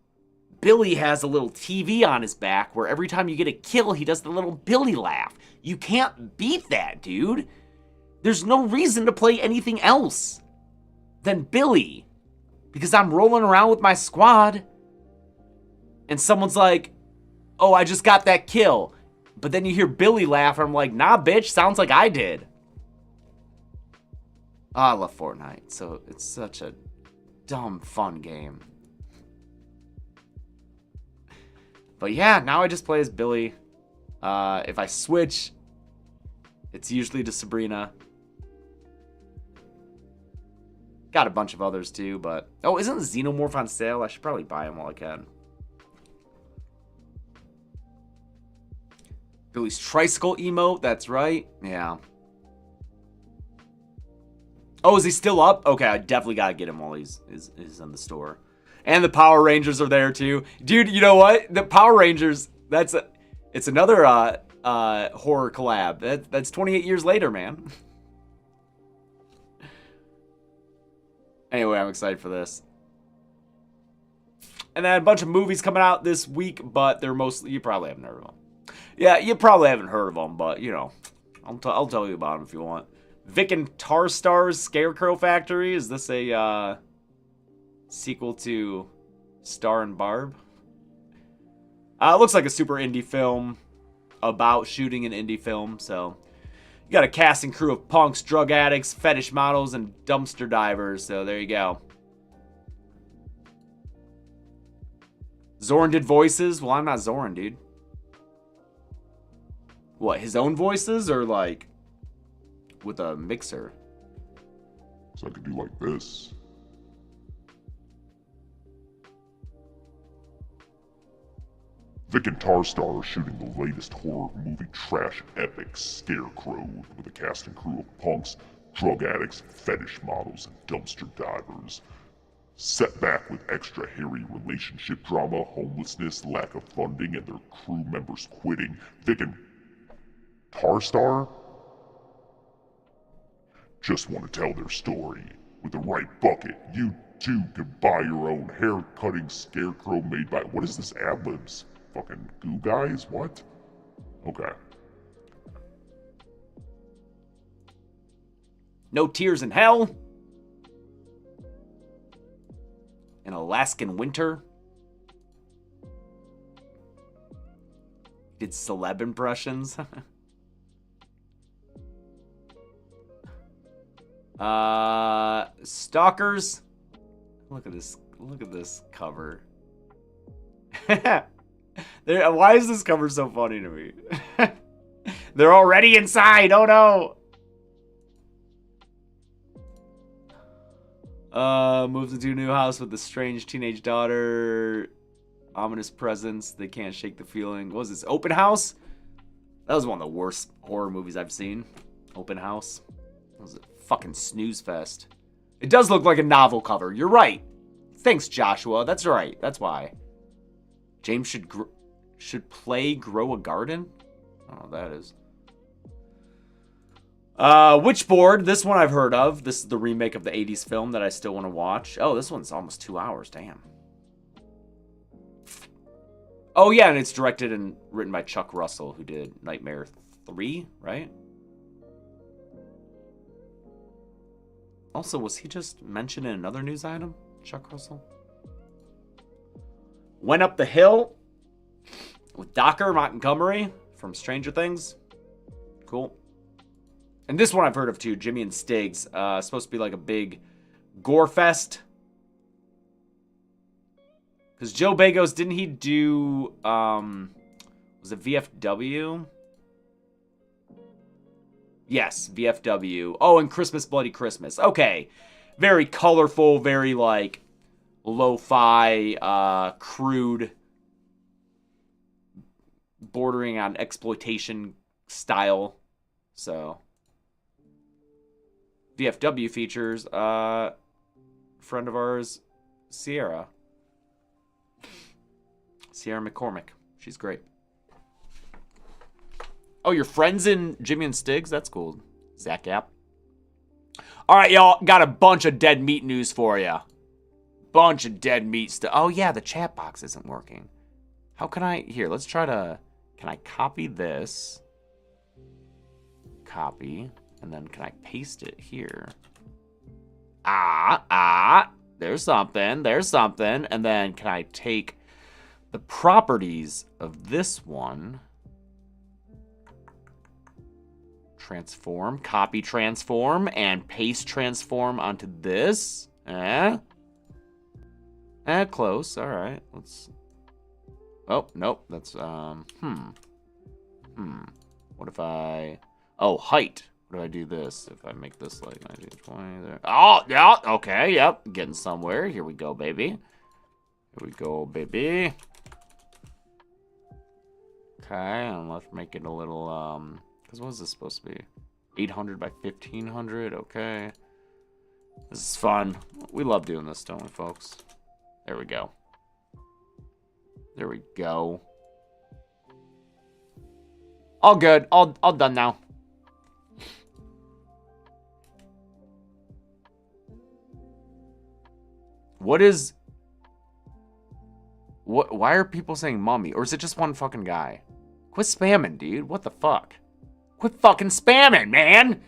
Billy has a little TV on his back where every time you get a kill, he does the little Billy laugh. You can't beat that, dude. There's no reason to play anything else than Billy. Because I'm rolling around with my squad. And someone's like, oh, I just got that kill. But then you hear Billy laugh, and I'm like, nah, bitch, sounds like I did. Oh, I love Fortnite. So it's such a dumb, fun game. But yeah, now I just play as Billy. If I switch, it's usually to Sabrina. Got a bunch of others too, but... Oh, isn't the Xenomorph on sale? I should probably buy him while I can. Billy's tricycle emote, that's right. Yeah. Oh, is he still up? Okay, I definitely gotta get him while he's in the store. And the Power Rangers are there too. Dude, you know what? The Power Rangers, it's another horror collab. That's 28 years later, man. Anyway, I'm excited for this. And then a bunch of movies coming out this week, but they're mostly, you probably haven't heard of them. Yeah, you probably haven't heard of them, but, you know, I'll tell you about them if you want. Vic and Tarstar's Scarecrow Factory. Is this a sequel to Star and Barb? It looks like a super indie film about shooting an indie film, so... You got a cast and crew of punks, drug addicts, fetish models, and dumpster divers, so there you go. Zoran did voices? Well, I'm not Zoran, dude. What, his own voices, or like with a mixer? So I could do like this. Vic and Tarstar are shooting the latest horror movie trash epic, Scarecrow, with a cast and crew of punks, drug addicts, fetish models, and dumpster divers. Set back with extra hairy relationship drama, homelessness, lack of funding, and their crew members quitting, Vic and Tarstar just want to tell their story. With the right bucket, you too can buy your own hair-cutting Scarecrow made by... What is this, ad-libs? Fucking goo guys? What? Okay. No Tears in Hell. An Alaskan Winter. Did celeb impressions. Stalkers. Look at this cover. Why is this cover so funny to me? They're already inside. Oh no. Moves into a new house with a strange teenage daughter. Ominous presence. They can't shake the feeling. What was this? Open House? That was one of the worst horror movies I've seen. Open House. That was a fucking snooze fest. It does look like a novel cover. You're right. Thanks, Joshua. That's right. That's why. James should play Grow a Garden? I don't know what that is. Witchboard. This one I've heard of. This is the remake of the 80s film that I still want to watch. Oh, this one's almost 2 hours. Damn. Oh, yeah, and it's directed and written by Chuck Russell, who did Nightmare 3, right? Also, was he just mentioned in another news item? Chuck Russell? Went Up the Hill with Docker Montgomery from Stranger Things. Cool. And this one I've heard of too, Jimmy and Stig's. Supposed to be like a big gore fest. Because Joe Bagos, didn't he do, was it VFW? Yes, VFW. Oh, and Christmas Bloody Christmas. Okay. Very colorful, very like lo-fi, crude, bordering on exploitation style. So, VFW features friend of ours, Sierra McCormick. She's great. Oh, your friends in Jimmy and Stig's? That's cool. Zach App. All right, y'all. Got a bunch of dead meat news for you. Bunch of dead meat stuff. Oh, yeah, the chat box isn't working. How can I... Here, let's try to... Can I copy this? Copy. And then can I paste it here? There's something. There's something. And then can I take the properties of this one? Transform, copy transform, and paste transform onto this. Close. All right. Let's. Oh, nope. That's What if I? Oh, height. What if I do this? If I make this like 1920 there. Oh, yeah. Okay. Yep. Getting somewhere. Here we go, baby. Here we go, baby. Okay, and let's make it a little because what is this supposed to be? 800 by 1500. Okay. This is fun. We love doing this, don't we, folks? There we go. There we go. All good. All done now. What is... Why are people saying mommy? Or is it just one fucking guy? Quit spamming, dude. What the fuck? Quit fucking spamming, man!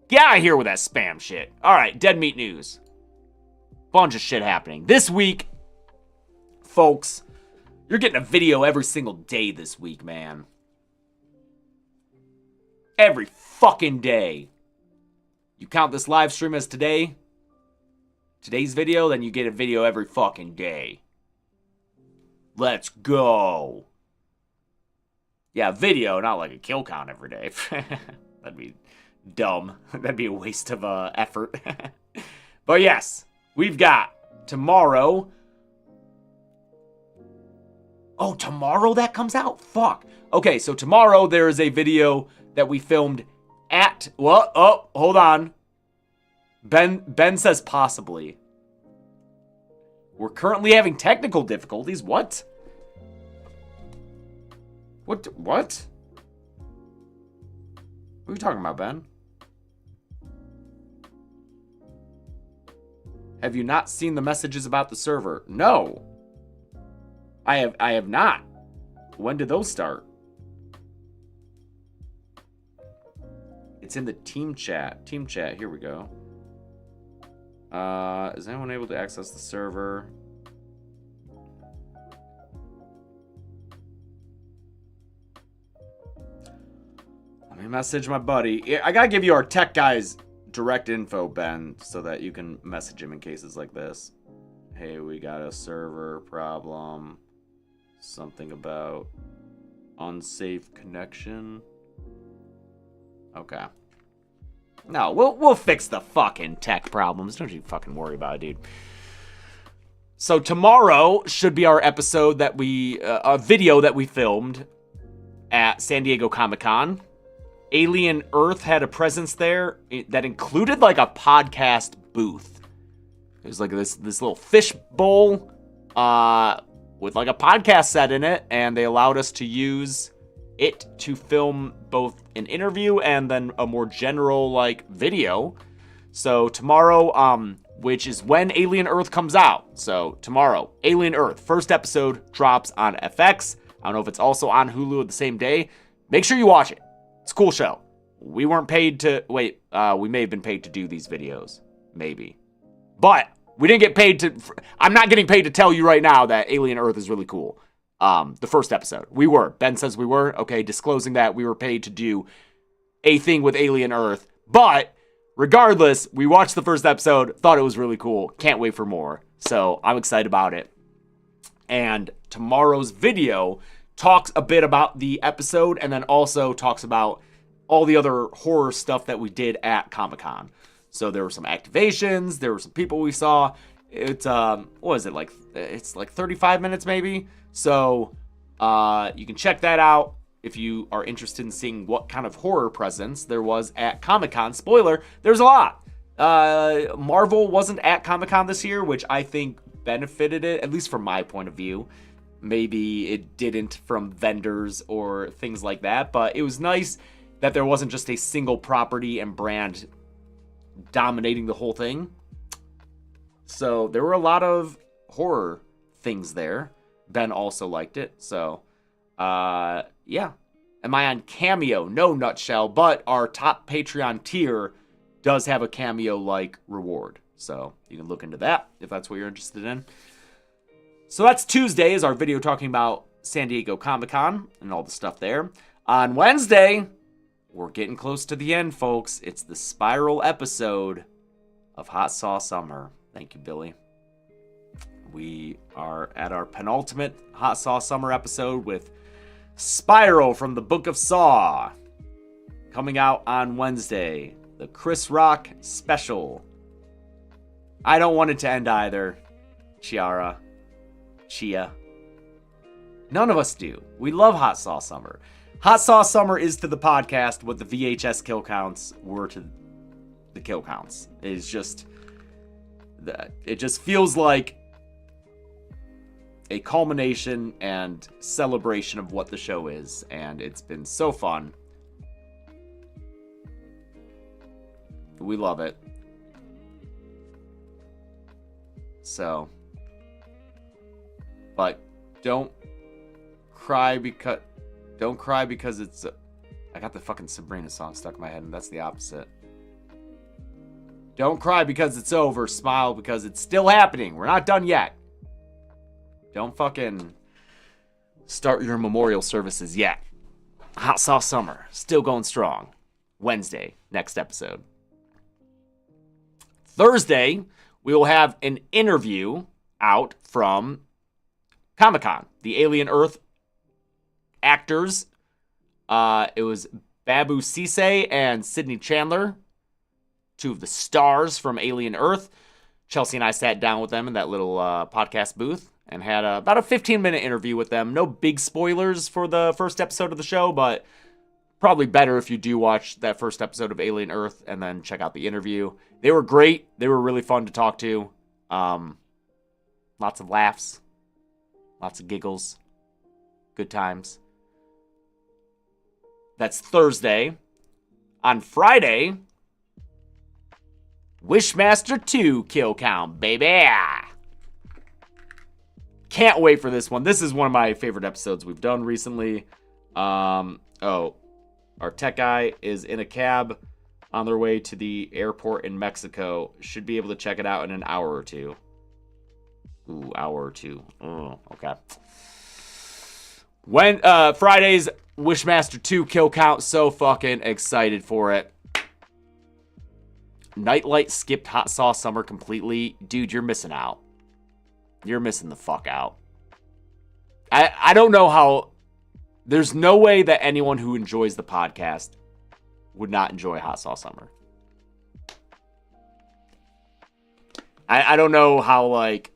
Get out of here with that spam shit. Alright, dead meat news. Bunch of shit happening. This week, folks, you're getting a video every single day this week, man. Every fucking day. You count this live stream as today's video, then you get a video every fucking day. Let's go. Yeah, video, not like a kill count every day. That'd be dumb. That'd be a waste of effort. But yes, we've got tomorrow. Oh, tomorrow that comes out? Fuck. Okay, so tomorrow there is a video that we filmed at... Well, oh, hold on. Ben says possibly. We're currently having technical difficulties. What? What? What are you talking about, Ben? Have you not seen the messages about the server? No. I have not. When did those start? It's in the team chat. Team chat, here we go. Is anyone able to access the server? Let me message my buddy. I gotta give you our tech guy's direct info, Ben, so that you can message him in cases like this. Hey, we got a server problem. Something about unsafe connection. Okay. No, we'll fix the fucking tech problems. Don't you fucking worry about it, dude. So tomorrow should be our episode that a video that we filmed at San Diego Comic-Con. Alien Earth had a presence there that included like a podcast booth. It was like this little fish bowl with like a podcast set in it, and they allowed us to use it to film both an interview and then a more general like video. So tomorrow, which is when Alien Earth comes out. So tomorrow, Alien Earth, first episode drops on FX. I don't know if it's also on Hulu the same day. Make sure you watch it. It's a cool show. We weren't paid to wait. We may have been paid to do these videos, maybe, but we didn't get paid to. I'm not getting paid to tell you right now that Alien Earth is really cool. The first episode. We were. Ben says we were. Okay, disclosing that we were paid to do a thing with Alien Earth. But regardless, we watched the first episode, thought it was really cool. Can't wait for more. So I'm excited about it. And tomorrow's video talks a bit about the episode and then also talks about all the other horror stuff that we did at Comic-Con. So there were some activations, there were some people we saw. It's what is it, like, it's like 35 minutes maybe. So you can check that out if you are interested in seeing what kind of horror presence there was at Comic-Con. Spoiler, there's a lot. Marvel wasn't at Comic-Con this year, which I think benefited it, at least from my point of view. Maybe it didn't from vendors or things like that, but it was nice that there wasn't just a single property and brand dominating the whole thing. So there were a lot of horror things there. Ben also liked it. So, yeah. Am I on Cameo? No, Nutshell. But our top Patreon tier does have a Cameo-like reward. So you can look into that if that's what you're interested in. So that's Tuesday is our video talking about San Diego Comic-Con and all the stuff there. On Wednesday, we're getting close to the end, folks. It's the Spiral episode of Hot Sauce Summer. Thank you, Billy. We are at our penultimate Hot Sauce Summer episode with Spiral from the Book of Saw. Coming out on Wednesday. The Chris Rock special. I don't want it to end either. Chia. None of us do. We love Hot Sauce Summer. Hot Sauce Summer is to the podcast what the VHS kill counts were to the kill counts. It's just that it just feels like a culmination and celebration of what the show is, and it's been so fun. We love it. So, but don't cry because it's I got the fucking Sabrina song stuck in my head, and that's the opposite. Don't cry because it's over. Smile because it's still happening. We're not done yet. Don't fucking start your memorial services yet. Hot Sauce Summer, still going strong. Wednesday, next episode. Thursday, we will have an interview out from Comic-Con. The Alien Earth actors. It was Babu Sise and Sydney Chandler, two of the stars from Alien Earth. Chelsea and I sat down with them in that little podcast booth and had about a 15-minute interview with them. No big spoilers for the first episode of the show, but probably better if you do watch that first episode of Alien Earth and then check out the interview. They were great. They were really fun to talk to. Lots of laughs. Lots of giggles. Good times. That's Thursday. On Friday, Wishmaster 2 kill count, baby. Can't wait for this one. This is one of my favorite episodes we've done recently. Our tech guy is in a cab on their way to the airport in Mexico. Should be able to check it out in an hour or two. Ooh, hour or two. Oh, okay. When Friday's Wishmaster 2 kill count, so fucking excited for it. Nightlight skipped Hot Sauce Summer completely. Dude, you're missing out. You're missing the fuck out. I don't know how... There's no way that anyone who enjoys the podcast would not enjoy Hot Sauce Summer. I don't know how, like...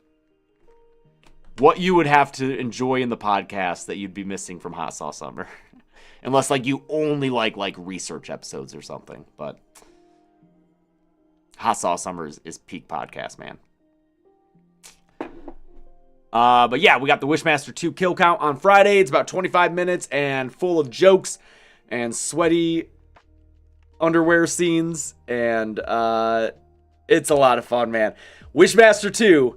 what you would have to enjoy in the podcast that you'd be missing from Hot Sauce Summer. Unless, like, you only like research episodes or something. But Hot Sauce Summer is peak podcast, man. But yeah, we got the Wishmaster 2 kill count on Friday. It's about 25 minutes and full of jokes and sweaty underwear scenes. And it's a lot of fun, man. Wishmaster 2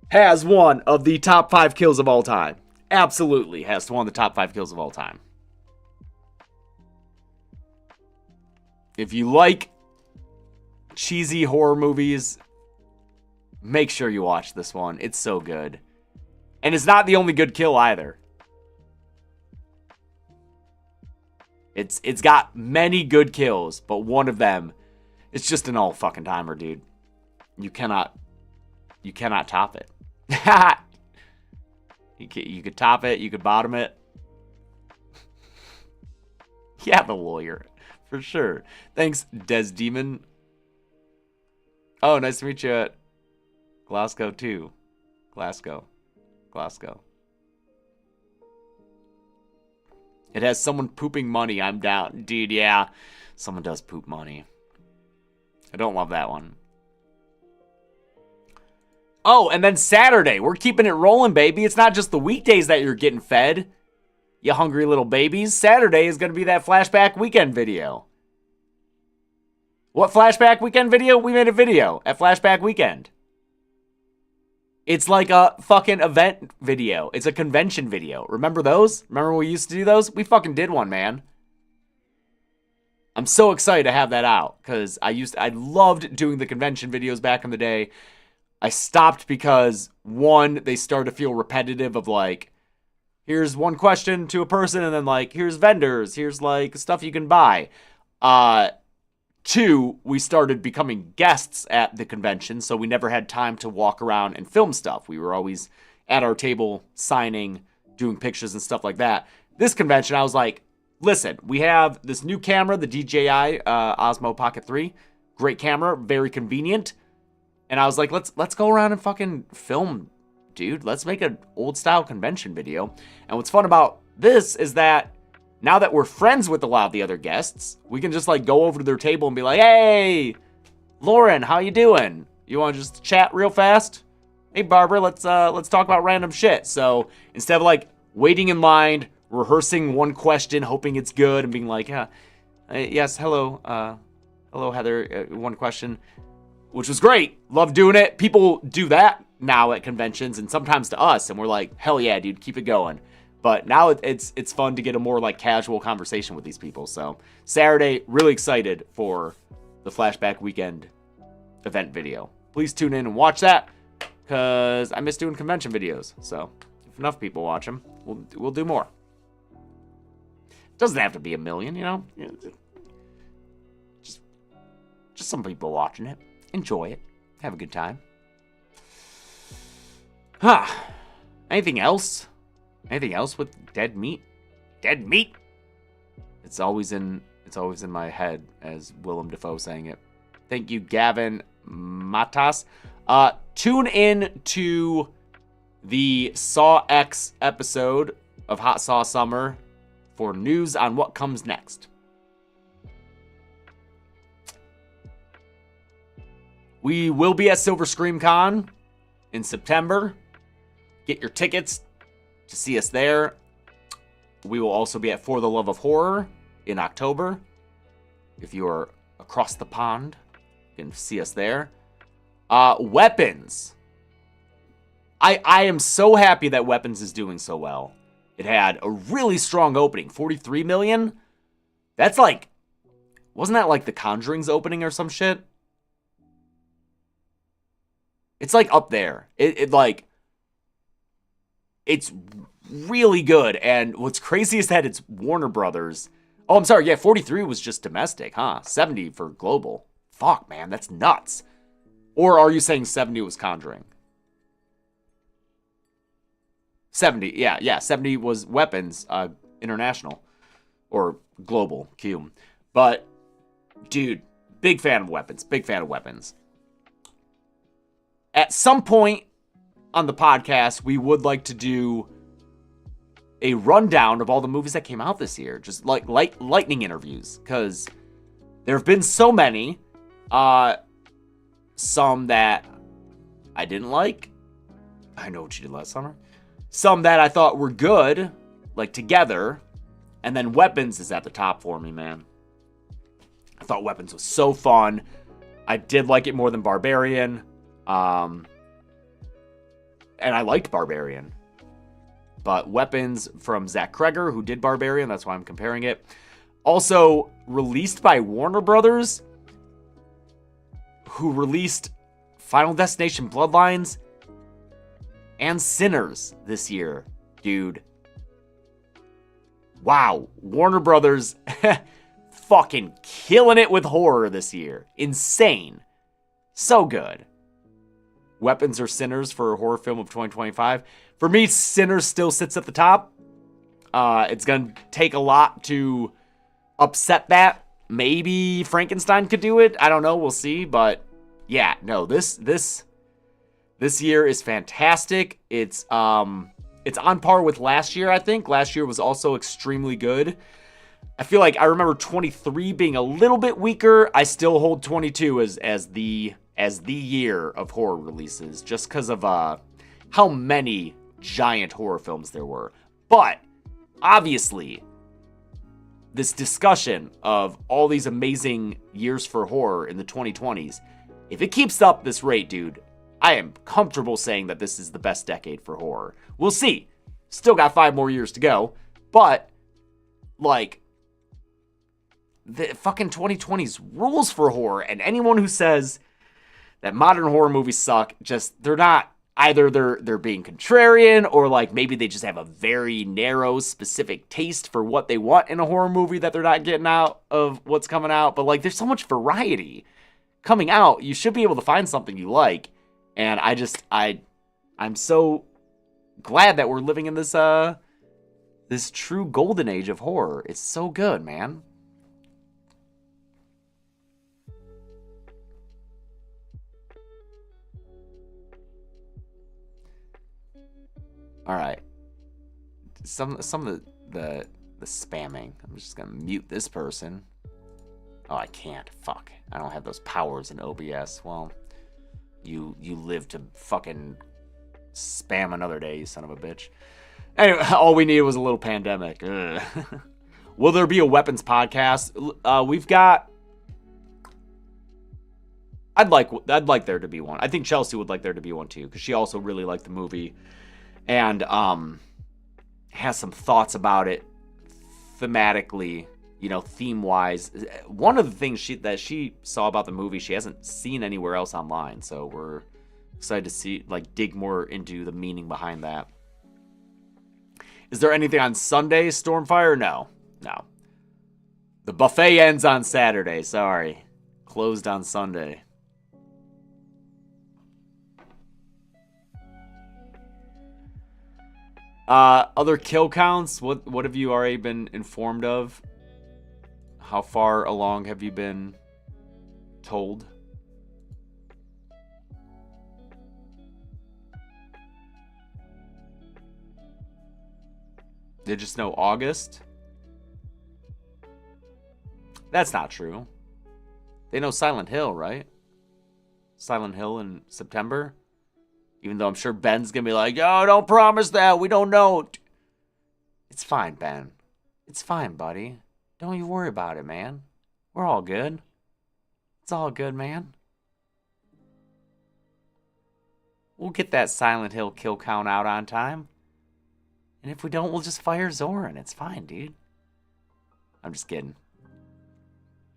has one of the top 5 kills of all time. Absolutely has one of the top 5 kills of all time. If you like cheesy horror movies, make sure you watch this one. It's so good. And it's not the only good kill either. It's got many good kills, but one of them, it's just an all fucking timer, dude. You cannot top it. You could top it, you could bottom it. Yeah, the lawyer, for sure. Thanks, Des Demon. Oh, nice to meet you at Glasgow too. Glasgow. It has someone pooping money. I'm down. Dude, yeah. Someone does poop money. I don't love that one. Oh, and then Saturday. We're keeping it rolling, baby. It's not just the weekdays that you're getting fed, you hungry little babies. Saturday is going to be that flashback weekend video. What flashback weekend video? We made a video at Flashback Weekend. It's like a fucking event video. It's a convention video. Remember those? Remember when we used to do those? We fucking did one, man. I'm so excited to have that out because I loved doing the convention videos back in the day. I stopped because, one, they started to feel repetitive of like, here's one question to a person and then like, here's vendors, here's like stuff you can buy. Two, we started becoming guests at the convention, so we never had time to walk around and film stuff. We were always at our table signing, doing pictures and stuff like that. This convention, I was like, listen, we have this new camera, the DJI Osmo Pocket 3. Great camera, very convenient. And I was like, let's go around and fucking film, dude. Let's make an old style convention video. And what's fun about this is that now that we're friends with a lot of the other guests, we can just like go over to their table and be like, hey, Lauren, how you doing? You want to just chat real fast? Hey, Barbara, let's talk about random shit. So instead of like waiting in line, rehearsing one question, hoping it's good, and being like, yeah, yes, hello, Heather, one question, which was great. Love doing it. People do that now at conventions and sometimes to us, and we're like, hell yeah, dude, keep it going. But now it's fun to get a more like casual conversation with these people. So Saturday, really excited for the Flashback Weekend event video. Please tune in and watch that because I miss doing convention videos. So if enough people watch them, we'll do more. Doesn't have to be 1 million, you know. Just some people watching it. Enjoy it. Have a good time. Huh. Anything else? Anything else with dead meat? Dead meat? It's always in my head as Willem Dafoe saying it. Thank you, Gavin Matas. Tune in to the Saw X episode of Hot Sauce Summer for news on what comes next. We will be at Silver Scream Con in September. Get your tickets to see us there. We will also be at For the Love of Horror in October. If you are across the pond, you can see us there. Weapons. I am so happy that Weapons is doing so well. It had a really strong opening, 43 million. That's like, wasn't that like The Conjuring's opening or some shit? It's like up there. It's really good. And what's crazy is that it's Warner Brothers. Oh, I'm sorry. Yeah, 43 was just domestic, huh? 70 for global. Fuck, man, that's nuts. Or are you saying 70 was Conjuring? 70, yeah. 70 was Weapons, international. Or global, Q. But, dude, big fan of Weapons. Big fan of Weapons. At some point on the podcast, we would like to do a rundown of all the movies that came out this year. Just like lightning interviews. Because there have been so many. Some that I didn't like. I know what you did last summer. Some that I thought were good. Like Together. And then Weapons is at the top for me, man. I thought Weapons was so fun. I did like it more than Barbarian. And I liked Barbarian. But Weapons from Zach Kreger, who did Barbarian, that's why I'm comparing it. Also released by Warner Brothers, who released Final Destination Bloodlines and Sinners this year. Dude, Wow, Warner Brothers fucking killing it with horror this year. Insane. So good. Weapons or Sinners for a horror film of 2025. For me, Sinners still sits at the top. It's going to take a lot to upset that. Maybe Frankenstein could do it. I don't know. We'll see. But yeah, no, this year is fantastic. It's on par with last year, I think. Last year was also extremely good. I feel like I remember 23 being a little bit weaker. I still hold 22 as the year of horror releases, just because of how many giant horror films there were. But obviously, this discussion of all these amazing years for horror in the 2020s, if it keeps up this rate, dude, I am comfortable saying that this is the best decade for horror. We'll see. Still got 5 more years to go, but like the fucking 2020s rules for horror, and anyone who says that modern horror movies suck, they're not, either they're being contrarian, or like maybe they just have a very narrow specific taste for what they want in a horror movie that they're not getting out of what's coming out. But like there's so much variety coming out, you should be able to find something you like. And I'm so glad that we're living in this this true golden age of horror. It's so good, man. All right. Some of the spamming. I'm just gonna mute this person. Oh, I can't. Fuck. I don't have those powers in OBS. Well, you live to fucking spam another day, you son of a bitch. Anyway, all we needed was a little pandemic. Ugh. Will there be a weapons podcast? We've got. I'd like there to be one. I think Chelsea would like there to be one too, because she also really liked the movie. And has some thoughts about it thematically, theme-wise. One of the things that she saw about the movie, she hasn't seen anywhere else online. So we're excited to dig more into the meaning behind that. Is there anything on Sunday, Stormfire? No. The buffet ends on Saturday. Sorry. Closed on Sunday. Other kill counts, what have you already been informed of? How far along have you been told? They just know August? That's not true. They know Silent Hill, right? Silent Hill in September? Even though I'm sure Ben's going to be like, oh, don't promise that. We don't know. It's fine, Ben. It's fine, buddy. Don't you worry about it, man. We're all good. It's all good, man. We'll get that Silent Hill kill count out on time. And if we don't, we'll just fire Zoran. It's fine, dude. I'm just kidding.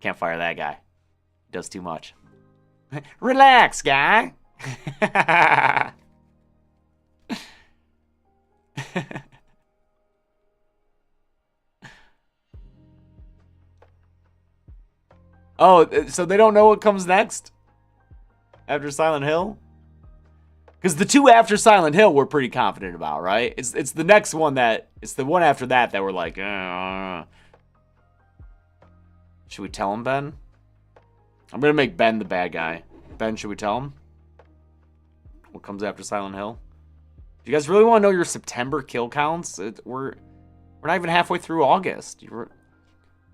Can't fire that guy. He does too much. Relax, guy. Oh, so they don't know what comes next after Silent Hill? Because the two after Silent Hill we're pretty confident about, right? It's the next one it's the one after that we're like, Should we tell him, Ben? I'm gonna make Ben the bad guy. Ben, should we tell him what comes after Silent Hill? Do you guys really want to know your September kill counts? We're not even halfway through August. You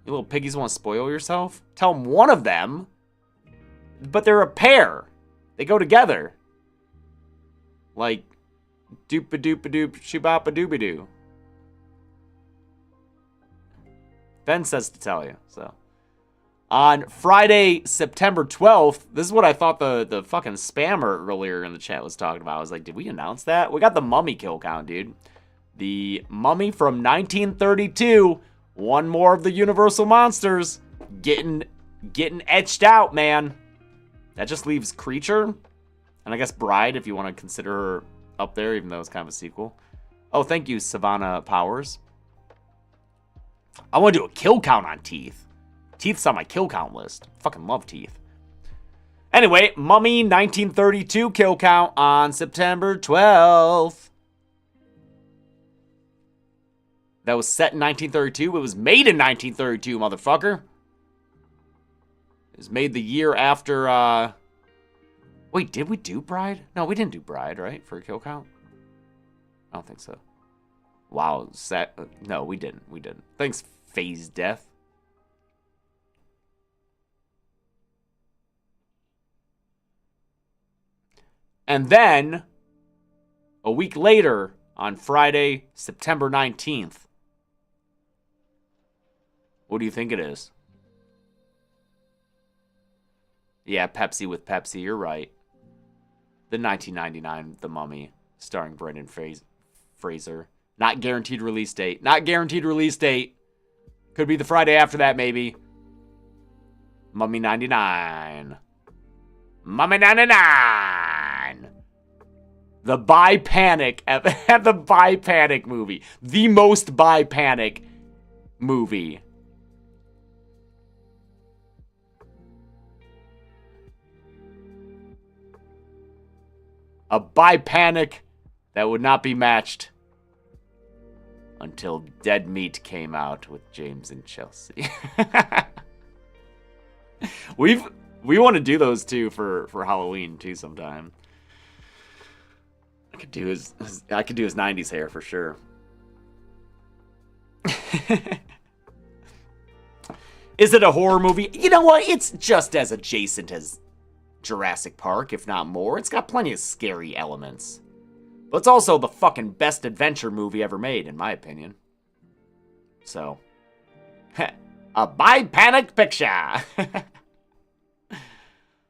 little piggies want to spoil yourself? Tell them one of them, but they're a pair. They go together. Like, doop-a-doop-a-doop, shoo-bop-a-doobie-doo. Ben says to tell you, so. On Friday, September 12th, this is what I thought the fucking spammer earlier in the chat was talking about. I was like, did we announce that? We got the Mummy kill count, dude. The Mummy from 1932. One more of the Universal monsters getting etched out, man. That just leaves Creature. And I guess Bride, if you want to consider her up there, even though it's kind of a sequel. Oh, thank you, Savannah Powers. I want to do a kill count on Teeth. Teeth's on my kill count list. Fucking love Teeth. Anyway, Mummy 1932 kill count on September 12th. That was set in 1932. It was made in 1932, motherfucker. It was made the year after, Wait, did we do Bride? No, we didn't do Bride, right? For a kill count? I don't think so. Wow, no, we didn't. We didn't. Thanks, Phase Death. And then, a week later, on Friday, September 19th, what do you think it is? Yeah, Pepsi with Pepsi, you're right. The 1999 The Mummy, starring Brendan Fraser. Not guaranteed release date. Not guaranteed release date. Could be the Friday after that, maybe. Mummy 99. Mummy 99. The Buy Panic at the Buy Panic movie. The most Buy Panic movie. A Buy Panic that would not be matched until Dead Meat came out with James and Chelsea. We want to do those too for Halloween too sometime. I could do his 90s hair for sure. Is it a horror movie? You know what? It's just as adjacent as Jurassic Park, if not more. It's got plenty of scary elements. But it's also the fucking best adventure movie ever made, in my opinion. So, a Buy Panic picture.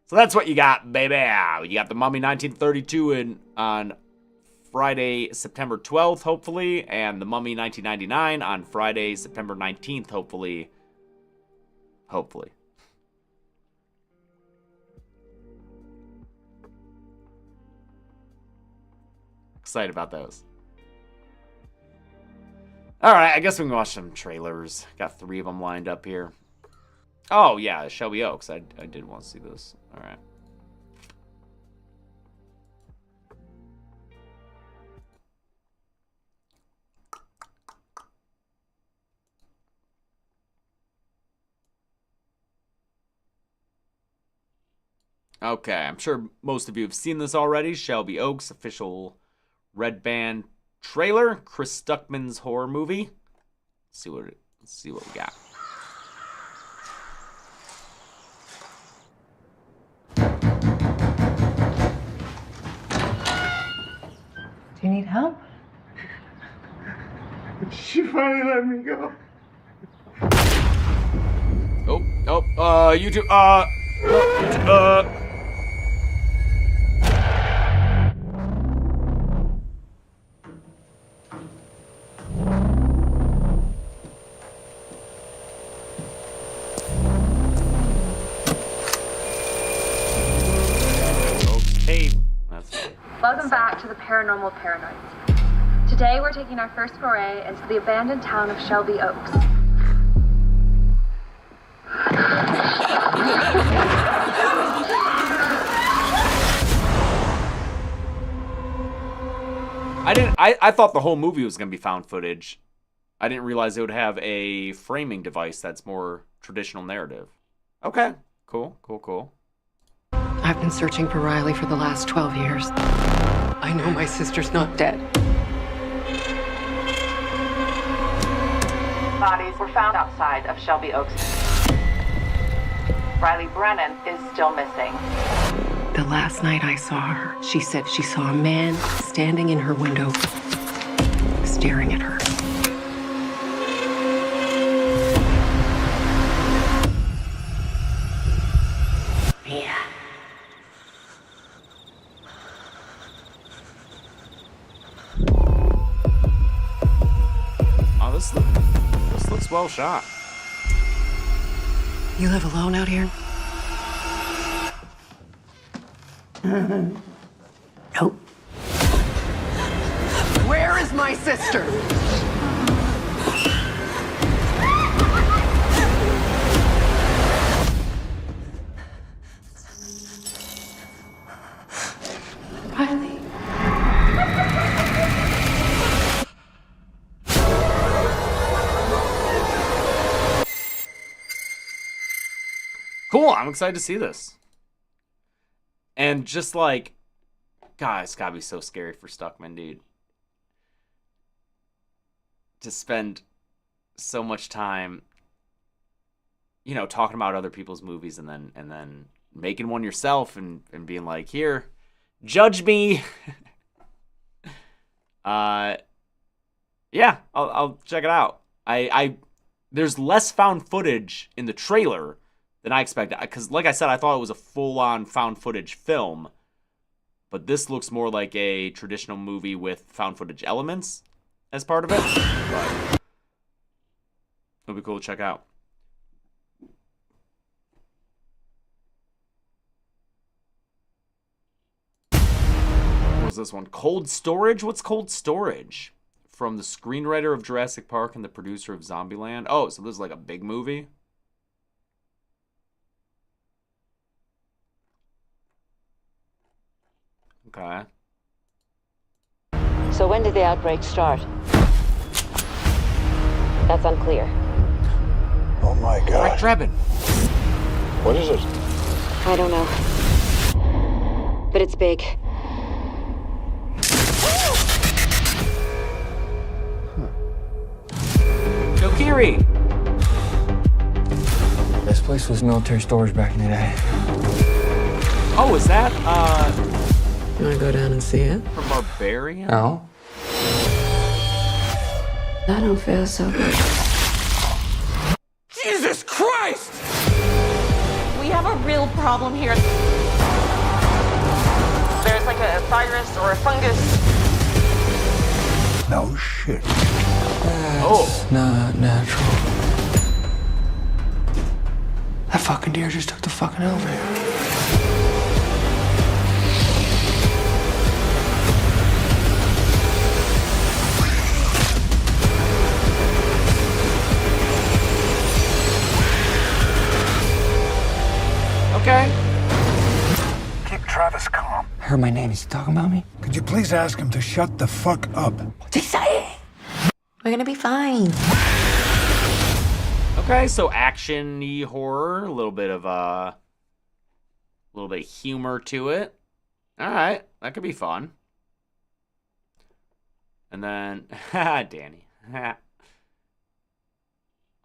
So that's what you got, baby. You got the Mummy 1932 on Friday, September 12th, hopefully, and the Mummy 1999 on Friday, September 19th, hopefully. Hopefully. Excited about those. Alright, I guess we can watch some trailers. Got 3 of them lined up here. Oh, yeah, Shelby Oaks. I did want to see this. Alright. Okay, I'm sure most of you have seen this already. Shelby Oaks, official Red Band trailer. Chris Stuckman's horror movie. Let's see what we got. Do you need help? She finally let me go. You two, okay. Welcome back to the Paranormal Paranoids. Today we're taking our first foray into the abandoned town of Shelby Oaks. I thought the whole movie was gonna be found footage. I didn't realize it would have a framing device that's more traditional narrative. Okay, cool. I've been searching for Riley for the last 12 years. I know my sister's not dead. Bodies were found outside of Shelby Oaks. Riley Brennan is still missing. The last night I saw her, she said she saw a man standing in her window, staring at her. Yeah. Oh, this looks well shot. You live alone out here? Nope. Where is my sister? Cool, I'm excited to see this. And just like, God, it's gotta be so scary for Stuckman, dude. To spend so much time, you know, talking about other people's movies and then making one yourself and being like, here, judge me. Yeah, I'll check it out. There's less found footage in the trailer than I expected. Because, like I said, I thought it was a full-on found footage film. But this looks more like a traditional movie with found footage elements as part of it. But it'll be cool to check out. What was this one? Cold Storage? What's Cold Storage? From the screenwriter of Jurassic Park and the producer of Zombieland. Oh, so this is like a big movie? Okay. So when did the outbreak start? That's unclear. Oh my Frank gosh. Drebin. What is it? I don't know. But it's big. Kokiri. This place was military storage back in the day. Oh, is that You wanna go down and see it? from Barbarian? No. I don't feel so good. Jesus Christ! We have a real problem here. There's like a virus or a fungus. No shit. That's not natural. That fucking deer just took the fucking elevator. Okay. Keep Travis calm. I heard my name. Is he talking about me? Could you please ask him to shut the fuck up? What's he saying? We're gonna be fine. Okay, so action-y horror, a little bit of humor to it. All right, that could be fun. And then, Danny.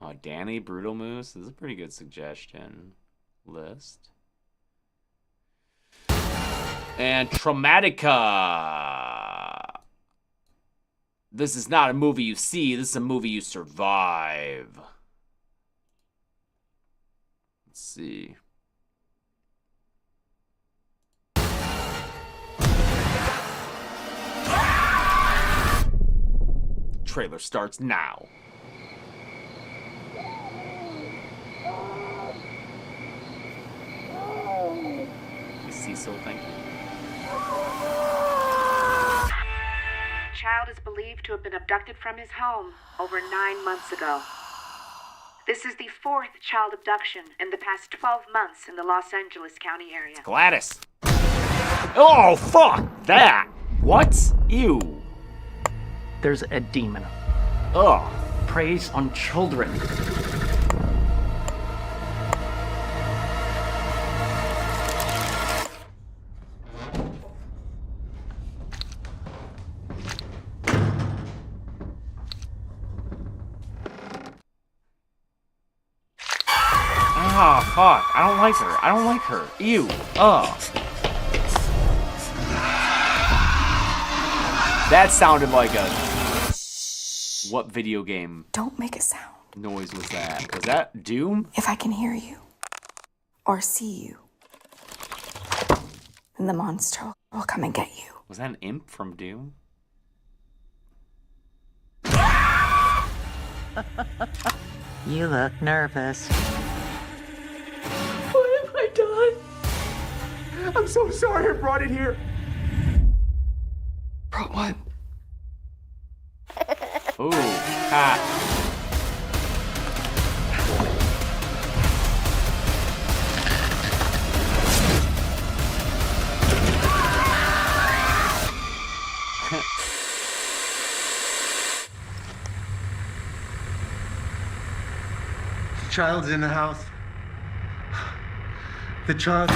Oh, Danny, Brutal Moose. This is a pretty good suggestion list. And Traumatica. This is not a movie you see. This is a movie you survive. Let's see. Trailer starts now. Cecil, thank you. Child is believed to have been abducted from his home over 9 months ago. This is the 4th child abduction in the past 12 months in the Los Angeles County area. Gladys. Oh, fuck that. What? Ew. There's a demon. Ugh. Preys on children. Oh, fuck. I don't like her. I don't like her. Ew. Ugh. That sounded like a... What video game Don't make a sound. noise was that? Was that Doom? If I can hear you or see you, then the monster will come and get you. Was that an imp from Doom? You look nervous. What have I done? I'm so sorry I brought it here. Bro, what? Ooh. Ha. Child's in the house. The child.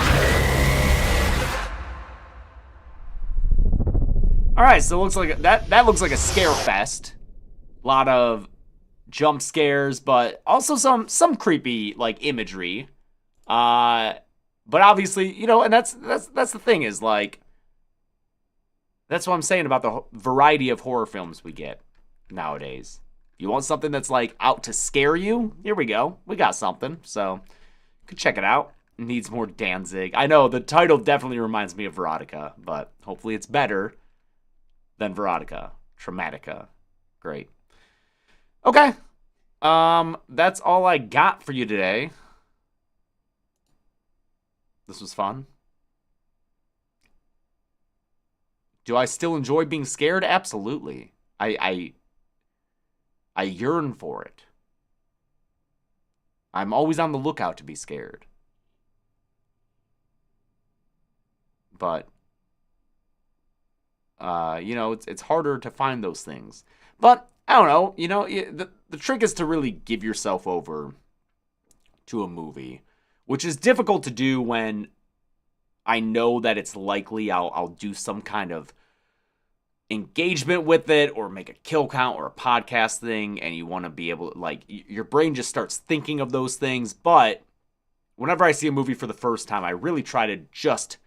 All right, so it looks like that looks like a scare fest. A lot of jump scares, but also some creepy like imagery. But obviously, you know, and that's the thing is like that's what I'm saying about the variety of horror films we get nowadays. You want something that's like out to scare you? Here we go. We got something. So, you could check it out. It needs more Danzig. I know the title definitely reminds me of Veronica, but hopefully it's better than Veronica. Traumatica. Great. Okay. That's all I got for you today. This was fun. Do I still enjoy being scared? Absolutely. I yearn for it. I'm always on the lookout to be scared. But you know, it's harder to find those things. But I don't know, you know, the trick is to really give yourself over to a movie, which is difficult to do when I know that it's likely I'll do some kind of engagement with it or make a kill count or a podcast thing, and you want to be able to, like, your brain just starts thinking of those things. But whenever I see a movie for the first time, I really try to just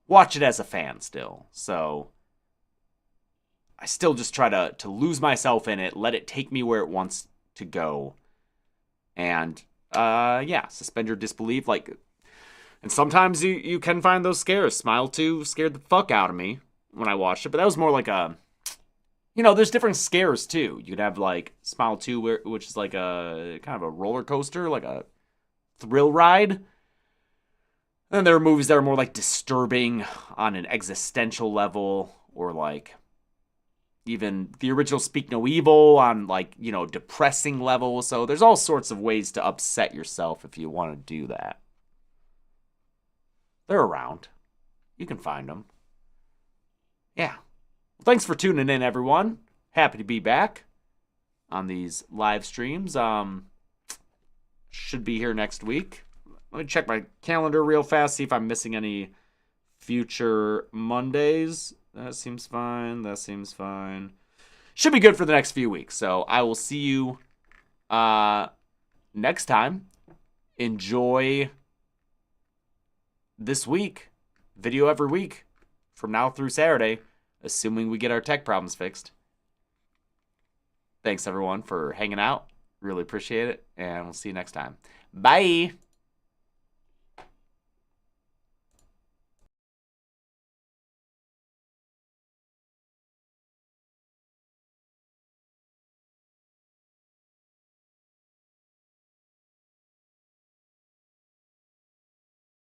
watch it as a fan still. So I still just try to lose myself in it, let it take me where it wants to go. And yeah, suspend your disbelief. Like, and sometimes you can find those scares. Smile 2 scared the fuck out of me when I watched it, but that was more like a, you know, there's different scares too. You could have like Smile 2, which is like a kind of a roller coaster, like a thrill ride. And there are movies that are more like disturbing on an existential level, or like even the original Speak No Evil on like, you know, depressing level. So there's all sorts of ways to upset yourself if you want to do that. They're around. You can find them. Yeah. Well, thanks for tuning in, everyone. Happy to be back on these live streams. Should be here next week. Let me check my calendar real fast, see if I'm missing any future Mondays. That seems fine. That seems fine. Should be good for the next few weeks. So I will see you next time. Enjoy this week. Video every week from now through Saturday, assuming we get our tech problems fixed. Thanks, everyone, for hanging out. Really appreciate it. And we'll see you next time. Bye.